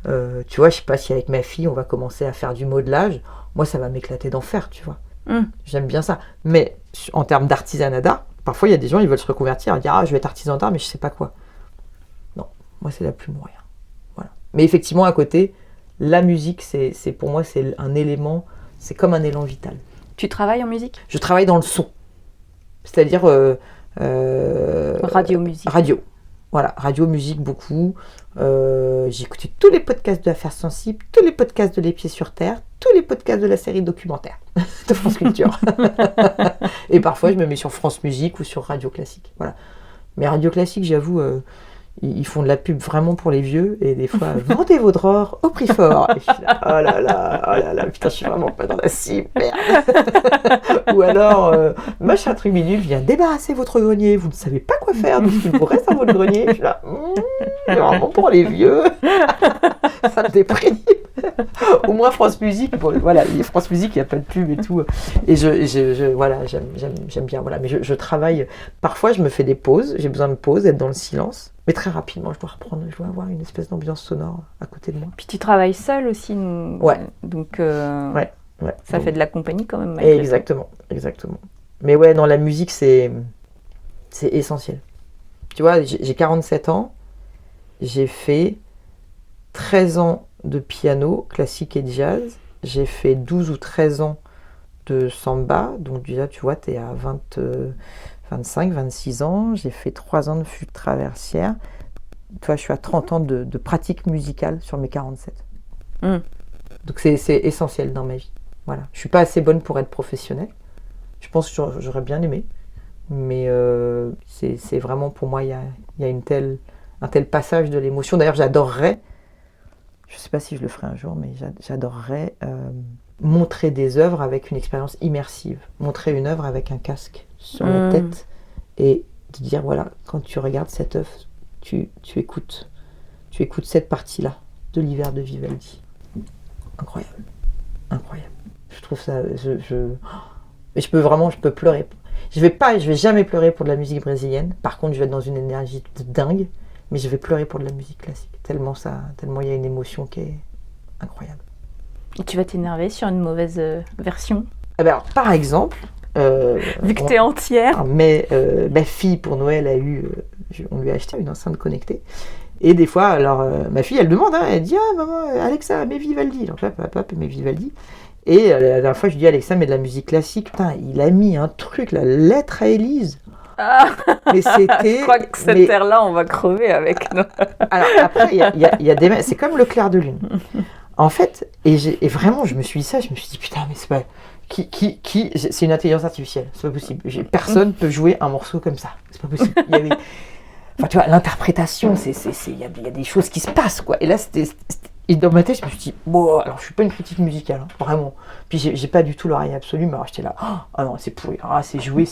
tu vois, je sais pas si avec ma fille, on va commencer à faire du modelage. Moi, ça va m'éclater d'en faire, tu vois. J'aime bien ça. Mais en termes d'artisanat d'art, parfois, il y a des gens, ils veulent se reconvertir, ils disent ah, je vais être artisan d'art, mais je sais pas quoi. Non, moi, c'est la plume ou rien. Voilà. Mais effectivement, à côté, la musique, c'est pour moi, c'est un élément, c'est comme un élan vital. Tu travailles en musique? Je travaille dans le son, c'est-à-dire Radio, musique. radio. Voilà, radio, musique, beaucoup. J'ai écouté tous les podcasts de Affaires Sensibles, tous les podcasts de Les Pieds sur Terre, tous les podcasts de la série documentaire de France Culture. Et parfois, je me mets sur France Musique ou sur Radio Classique. Voilà. Mais Radio Classique, j'avoue, ils font de la pub vraiment pour les vieux. Et des fois, vendez vos drawers au prix fort. Et je suis là, oh là là, putain, je suis vraiment pas dans la cible, merde. Ou alors, machin truc minule vient débarrasser votre grenier. Vous ne savez pas quoi faire de ce qu'il vous reste dans votre grenier. Je suis là, c'est vraiment pour les vieux. Ça me déprime. Au moins France Musique, bon, voilà, France Musique, il n'y a pas de pub et tout. Et voilà, j'aime bien. Voilà. Mais je travaille. Parfois, je me fais des pauses. J'ai besoin de pause, être dans le silence. Mais très rapidement, je dois avoir une espèce d'ambiance sonore à côté de moi. Puis tu travailles seul aussi. Ouais. Donc, ouais. Ça fait de la compagnie quand même. Exactement. Mais ouais, dans la musique, c'est essentiel. Tu vois, j'ai 47 ans. J'ai fait 13 ans de piano, classique et jazz. J'ai fait 12 ou 13 ans de samba. Donc déjà, tu vois, tu es à 25, 26 ans. J'ai fait 3 ans de flûte traversière. Tu vois, je suis à 30 ans de pratique musicale sur mes 47. Donc c'est essentiel dans ma vie. Voilà. Je ne suis pas assez bonne pour être professionnelle. Je pense que j'aurais bien aimé. Mais c'est vraiment, pour moi, il y a un tel passage de l'émotion. D'ailleurs, j'adorerais, je ne sais pas si je le ferai un jour, mais j'adorerais montrer des œuvres avec une expérience immersive. Montrer une œuvre avec un casque sur la tête et de dire, voilà, quand tu regardes cette œuvre, tu écoutes cette partie-là de l'hiver de Vivaldi. Incroyable. Je trouve ça... je peux pleurer. Je vais jamais pleurer pour de la musique brésilienne. Par contre, je vais être dans une énergie de dingue, mais je vais pleurer pour de la musique classique. Tellement il y a une émotion qui est incroyable. Et tu vas t'énerver sur une mauvaise version? Alors, par exemple... vu que t'es entière. Mais ma fille, pour Noël, on lui a acheté une enceinte connectée. Et des fois, alors, ma fille, elle demande, hein, elle dit, ah maman, Alexa, mets Vivaldi. Alors, hop, mets Vivaldi. Et la dernière fois, je dis, Alexa, mets de la musique classique. Putain, il a mis un truc, la lettre à Élise. Ah. Mais c'était... Je crois que cette terre-là, on va crever avec. Alors, après, il y a des... C'est comme le clair de lune. En fait, et vraiment, je me suis dit ça, je me suis dit, putain, mais c'est pas... C'est une intelligence artificielle, c'est pas possible. Personne ne peut jouer un morceau comme ça. C'est pas possible. Enfin, tu vois, l'interprétation, il y a des choses qui se passent, quoi. Et là, et dans ma tête, je me suis dit, bon, alors je suis pas une critique musicale, hein, vraiment. Puis j'ai pas du tout l'oreille absolue, mais alors j'étais là, ah non, c'est pourri. Ah, c'est joué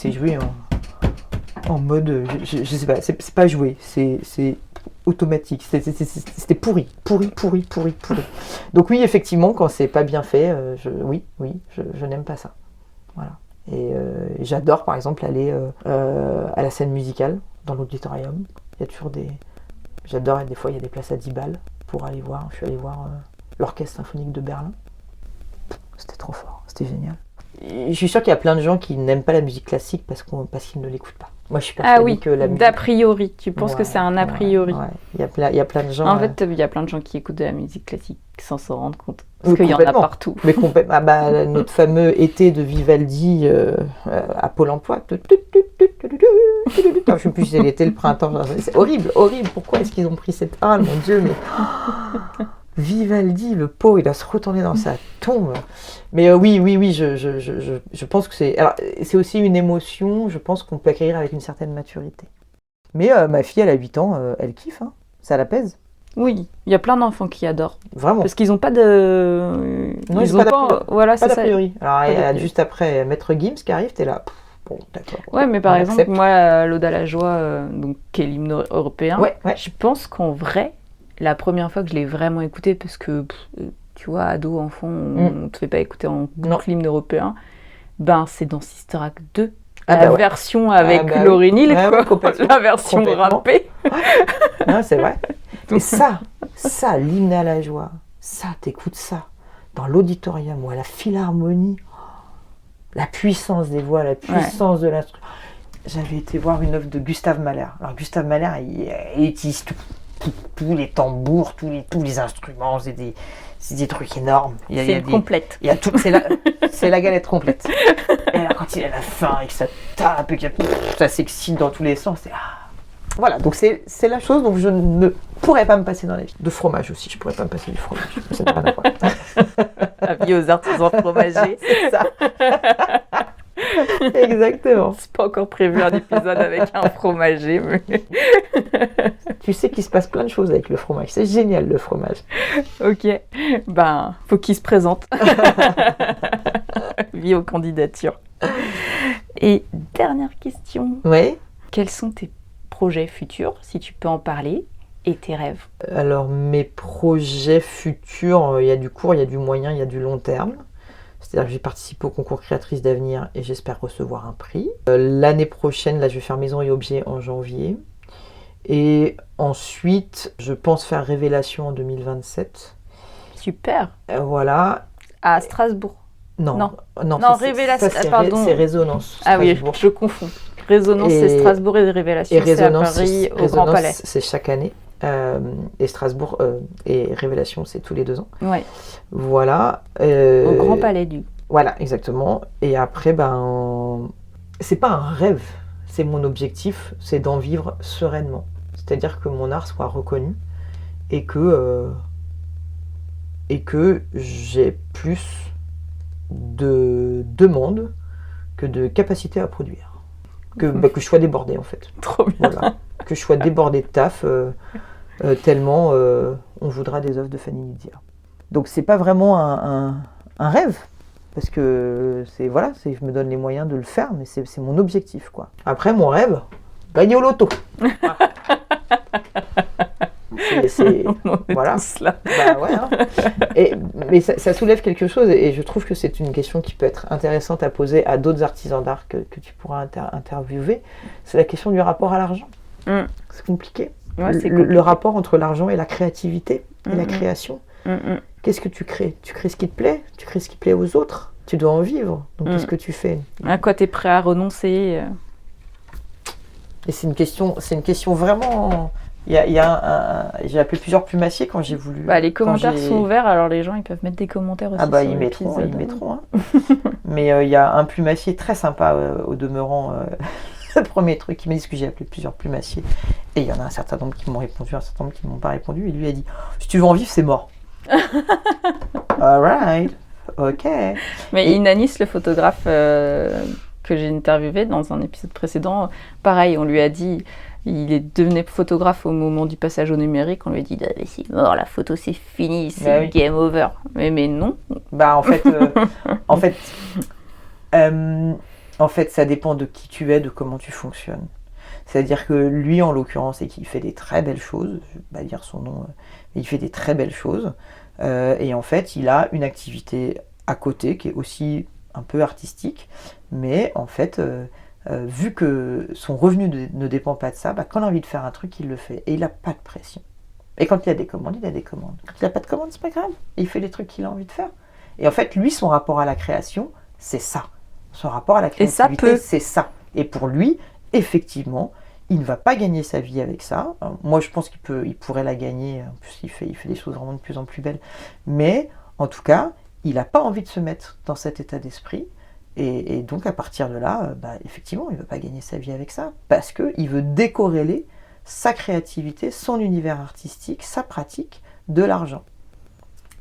en mode, je sais pas, c'est pas joué, c'est automatique. C'était pourri. Donc oui, effectivement, quand c'est pas bien fait, je n'aime pas ça. Voilà. Et j'adore, par exemple, aller à la scène musicale, dans l'auditorium. Il y a toujours j'adore, et des fois, il y a des places à 10 balles pour aller voir. Je suis allé voir l'Orchestre Symphonique de Berlin. C'était trop fort, c'était génial. Et je suis sûre qu'il y a plein de gens qui n'aiment pas la musique classique parce qu'ils ne l'écoutent pas. Moi, je suis persuadée que la musique... d'a priori. Tu penses que c'est un a priori. Ouais. Il y a plein de gens... En fait, il y a plein de gens qui écoutent de la musique classique sans s'en rendre compte. Parce qu'il y en a partout. Mais complètement. Notre fameux été de Vivaldi à Pôle emploi. Je ne sais plus si c'est l'été, le printemps. C'est horrible. Pourquoi est-ce qu'ils ont pris cette... Ah, mon Dieu, mais... Vivaldi, le pauvre, il va se retourner dans sa tombe. Mais oui, je pense que c'est... Alors, c'est aussi une émotion, je pense qu'on peut accueillir avec une certaine maturité. Mais ma fille, elle a 8 ans, elle kiffe, hein. Ça l'apaise. Oui, il y a plein d'enfants qui adorent. Vraiment. Parce qu'ils n'ont pas de... Non, ils ont pas Voilà, c'est d'a ça. priori. Alors, Pas d'a priori. juste après, Maître Gims qui arrive, t'es là. Bon, d'accord. Ouais, mais par On exemple, accepte. moi, l'Ode à la joie, donc, qui est l'hymne européen, Ouais. je pense qu'en vrai, la première fois que je l'ai vraiment écouté, parce que, tu vois, ado, enfant, on te fait pas écouter en boucle l'hymne européen, ben c'est dans Sister Act 2, la version avec Lauryn Hill, quoi, la version rappée. Ouais, c'est vrai. Et ça, l'hymne à la joie, ça, t'écoutes ça, dans l'auditorium ou à la philharmonie, la puissance des voix, la puissance de l'instrument. J'avais été voir une œuvre de Gustave Mahler. Alors Gustave Mahler, il utilise tous les tambours, tous les instruments, c'est des trucs énormes. C'est complète. Il y a tout, c'est la galette complète. Et là, quand il est à la fin et que ça tape et que ça s'excite dans tous les sens, c'est... Voilà, donc c'est la chose dont je ne pourrais pas me passer dans la vie. De fromage aussi, je pourrais pas me passer du fromage. Ça n'a rien à voir. Avis aux artisans fromagers. C'est ça. Exactement. C'est pas encore prévu un épisode avec un fromager, mais... Tu sais qu'il se passe plein de choses avec le fromage. C'est génial, le fromage. Ok. Ben, faut qu'il se présente. Vie aux candidatures. Et dernière question. Oui. Quels sont tes projets futurs, si tu peux en parler, et tes rêves? Alors, mes projets futurs, il y a du court, il y a du moyen, il y a du long terme. C'est-à-dire que j'ai participé au concours Créatrice d'avenir et j'espère recevoir un prix. L'année prochaine, là, je vais faire Maison et Objets en janvier. Et ensuite, je pense faire Révélation en 2027. Super. Voilà. À Strasbourg. Non, Révélation, pardon. C'est Résonance. Ah oui, je confonds. Résonance, c'est Strasbourg et Révélation, c'est à Paris, au Grand Palais. C'est chaque année. Et Strasbourg et Révélation, c'est tous les 2 ans. Ouais. Voilà. Au Grand Palais, du coup. Voilà, exactement. Et après, c'est pas un rêve, c'est mon objectif, c'est d'en vivre sereinement. C'est-à-dire que mon art soit reconnu et que j'ai plus de demandes que de capacité à produire. Que je sois débordée, en fait. Trop bien. Voilà. Que je sois débordée de taf, tellement on voudra des œuvres de Fanny Lydia. Donc c'est pas vraiment un rêve, parce que je me donne les moyens de le faire, mais c'est mon objectif, quoi. Après, mon rêve, gagner au loto. Voilà. Bah ouais, hein. Mais ça soulève quelque chose, et je trouve que c'est une question qui peut être intéressante à poser à d'autres artisans d'art que tu pourras interviewer. C'est la question du rapport à l'argent. C'est compliqué. Ouais, le rapport entre l'argent et la créativité et la création. Qu'est-ce que tu crées? Tu crées ce qui te plaît? Tu crées ce qui plaît aux autres? Tu dois en vivre. Donc qu'est-ce que tu fais? À quoi tu es prêt à renoncer? Et c'est une question vraiment... J'ai appelé plusieurs plumassiers quand j'ai voulu... les commentaires sont ouverts, alors les gens ils peuvent mettre des commentaires aussi. Ils mettront. Hein. Mais il y a un plumassier très sympa au demeurant... Le premier truc qui m'a dit, ce que j'ai appelé plusieurs plumassiers, et il y en a un certain nombre qui m'ont répondu, un certain nombre qui ne m'ont pas répondu, et lui a dit, si tu veux en vivre, c'est mort. Alright, ok. Mais Inanis, le photographe que j'ai interviewé dans un épisode précédent, pareil, on lui a dit, il est devenu photographe au moment du passage au numérique, on lui a dit, mais c'est mort, la photo c'est fini, c'est game over. Mais non. En fait, ça dépend de qui tu es, de comment tu fonctionnes. C'est-à-dire que lui, en l'occurrence, il fait des très belles choses. Je ne vais pas dire son nom, mais il fait des très belles choses. Et en fait, il a une activité à côté qui est aussi un peu artistique. Mais en fait, vu que son revenu ne dépend pas de ça, quand il a envie de faire un truc, il le fait. Et il n'a pas de pression. Et quand il a des commandes, il a des commandes. Quand il n'a pas de commandes, c'est pas grave. Il fait les trucs qu'il a envie de faire. Et en fait, lui, son rapport à la création, c'est ça. Son rapport à la créativité, c'est ça. Et pour lui, effectivement, il ne va pas gagner sa vie avec ça. Moi, je pense qu'il pourrait la gagner. En plus, il fait des choses vraiment de plus en plus belles. Mais, en tout cas, il n'a pas envie de se mettre dans cet état d'esprit. Et donc, à partir de là, effectivement, il ne veut pas gagner sa vie avec ça. Parce qu'il veut décorréler sa créativité, son univers artistique, sa pratique de l'argent.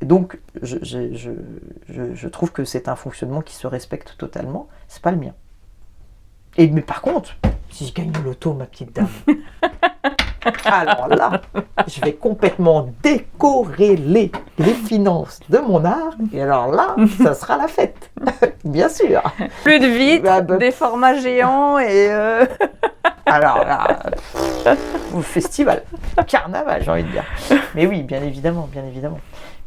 Et donc, je trouve que c'est un fonctionnement qui se respecte totalement. C'est pas le mien. Mais par contre, si je gagne au loto, ma petite dame, alors là, je vais complètement décorréler les finances de mon art. Et alors là, ça sera la fête. Bien sûr. Plus de vitres, des formats géants et... Alors là, festival, carnaval, j'ai envie de dire. Mais oui, bien évidemment, bien évidemment.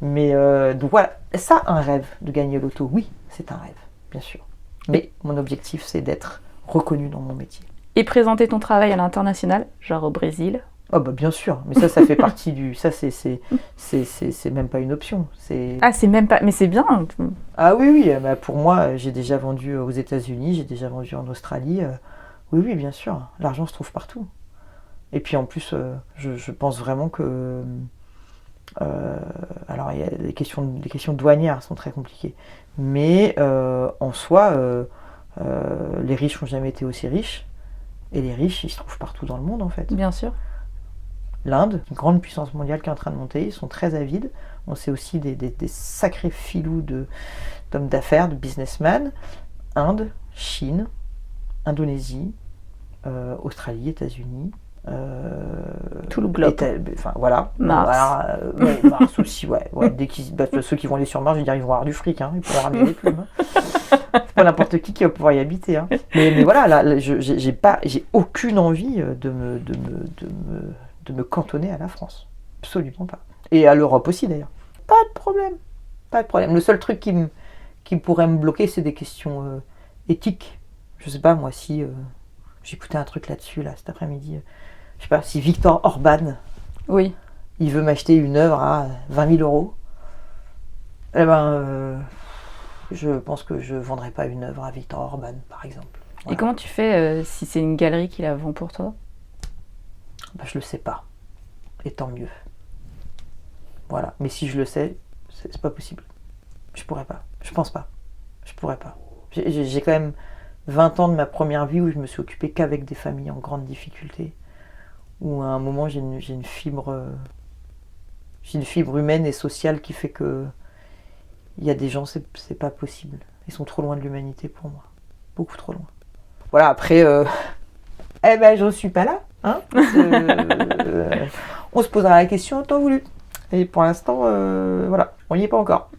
Mais donc voilà, ça, un rêve de gagner au loto, oui, c'est un rêve, bien sûr. Mais mon objectif, c'est d'être reconnu dans mon métier. Et présenter ton travail à l'international, genre au Brésil? Oh bah bien sûr, mais ça fait partie du... Ça, c'est même pas une option. Ah, c'est même pas... Mais c'est bien. Ah oui, bah pour moi, j'ai déjà vendu aux États-Unis, j'ai déjà vendu en Australie. Oui, bien sûr, l'argent se trouve partout. Et puis en plus, je pense vraiment que... alors, il y a les questions douanières sont très compliquées. Mais en soi, les riches n'ont jamais été aussi riches. Et les riches, ils se trouvent partout dans le monde, en fait. Bien sûr. L'Inde, une grande puissance mondiale qui est en train de monter, ils sont très avides. On sait aussi des sacrés filous d'hommes d'affaires, de businessmen. Inde, Chine, Indonésie, Australie, États-Unis. Tout le globe. Enfin voilà. Mars. Mars aussi, ouais. Dès ceux qui vont aller sur Mars, je veux dire, ils vont avoir du fric, hein, ils pourront ramener des plumes. C'est pas n'importe qui va pouvoir y habiter. Hein. Mais voilà, là, j'ai aucune envie de me cantonner à la France. Absolument pas. Et à l'Europe aussi d'ailleurs. Pas de problème. Pas de problème. Le seul truc qui pourrait me bloquer, c'est des questions éthiques. Je sais pas, moi, si j'écoutais un truc là-dessus, là, cet après-midi. Je sais pas, si Viktor Orban, oui, il veut m'acheter une œuvre à 20 000 €, eh ben, je pense que je ne vendrai pas une œuvre à Viktor Orban, par exemple. Voilà. Et comment tu fais si c'est une galerie qui la vend pour toi? Ben, je le sais pas. Et tant mieux. Voilà. Mais si je le sais, c'est pas possible. Je pourrais pas. Je pense pas. Je pourrais pas. J'ai quand même 20 ans de ma première vie où je me suis occupée qu'avec des familles en grande difficulté. Où à un moment j'ai une fibre humaine et sociale qui fait que il y a des gens, c'est pas possible. Ils sont trop loin de l'humanité pour moi. Beaucoup trop loin. Voilà, après, eh ben j'en suis pas là. Hein, on se posera la question en temps voulu. Et pour l'instant, voilà, on n'y est pas encore.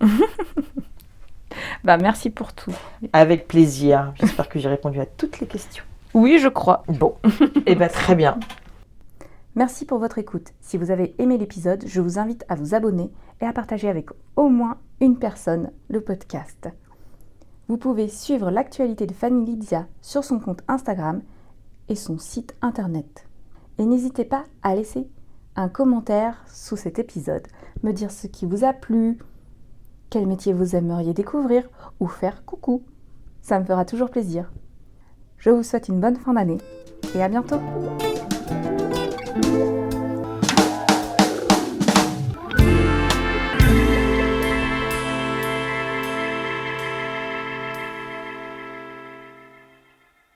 Bah merci pour tout. Avec plaisir. J'espère que j'ai répondu à toutes les questions. Oui, je crois. Bon, et ben très bien. Merci pour votre écoute. Si vous avez aimé l'épisode, je vous invite à vous abonner et à partager avec au moins une personne le podcast. Vous pouvez suivre l'actualité de Fanny Lydia sur son compte Instagram et son site internet. Et n'hésitez pas à laisser un commentaire sous cet épisode, me dire ce qui vous a plu, quel métier vous aimeriez découvrir ou faire coucou. Ça me fera toujours plaisir. Je vous souhaite une bonne fin d'année et à bientôt.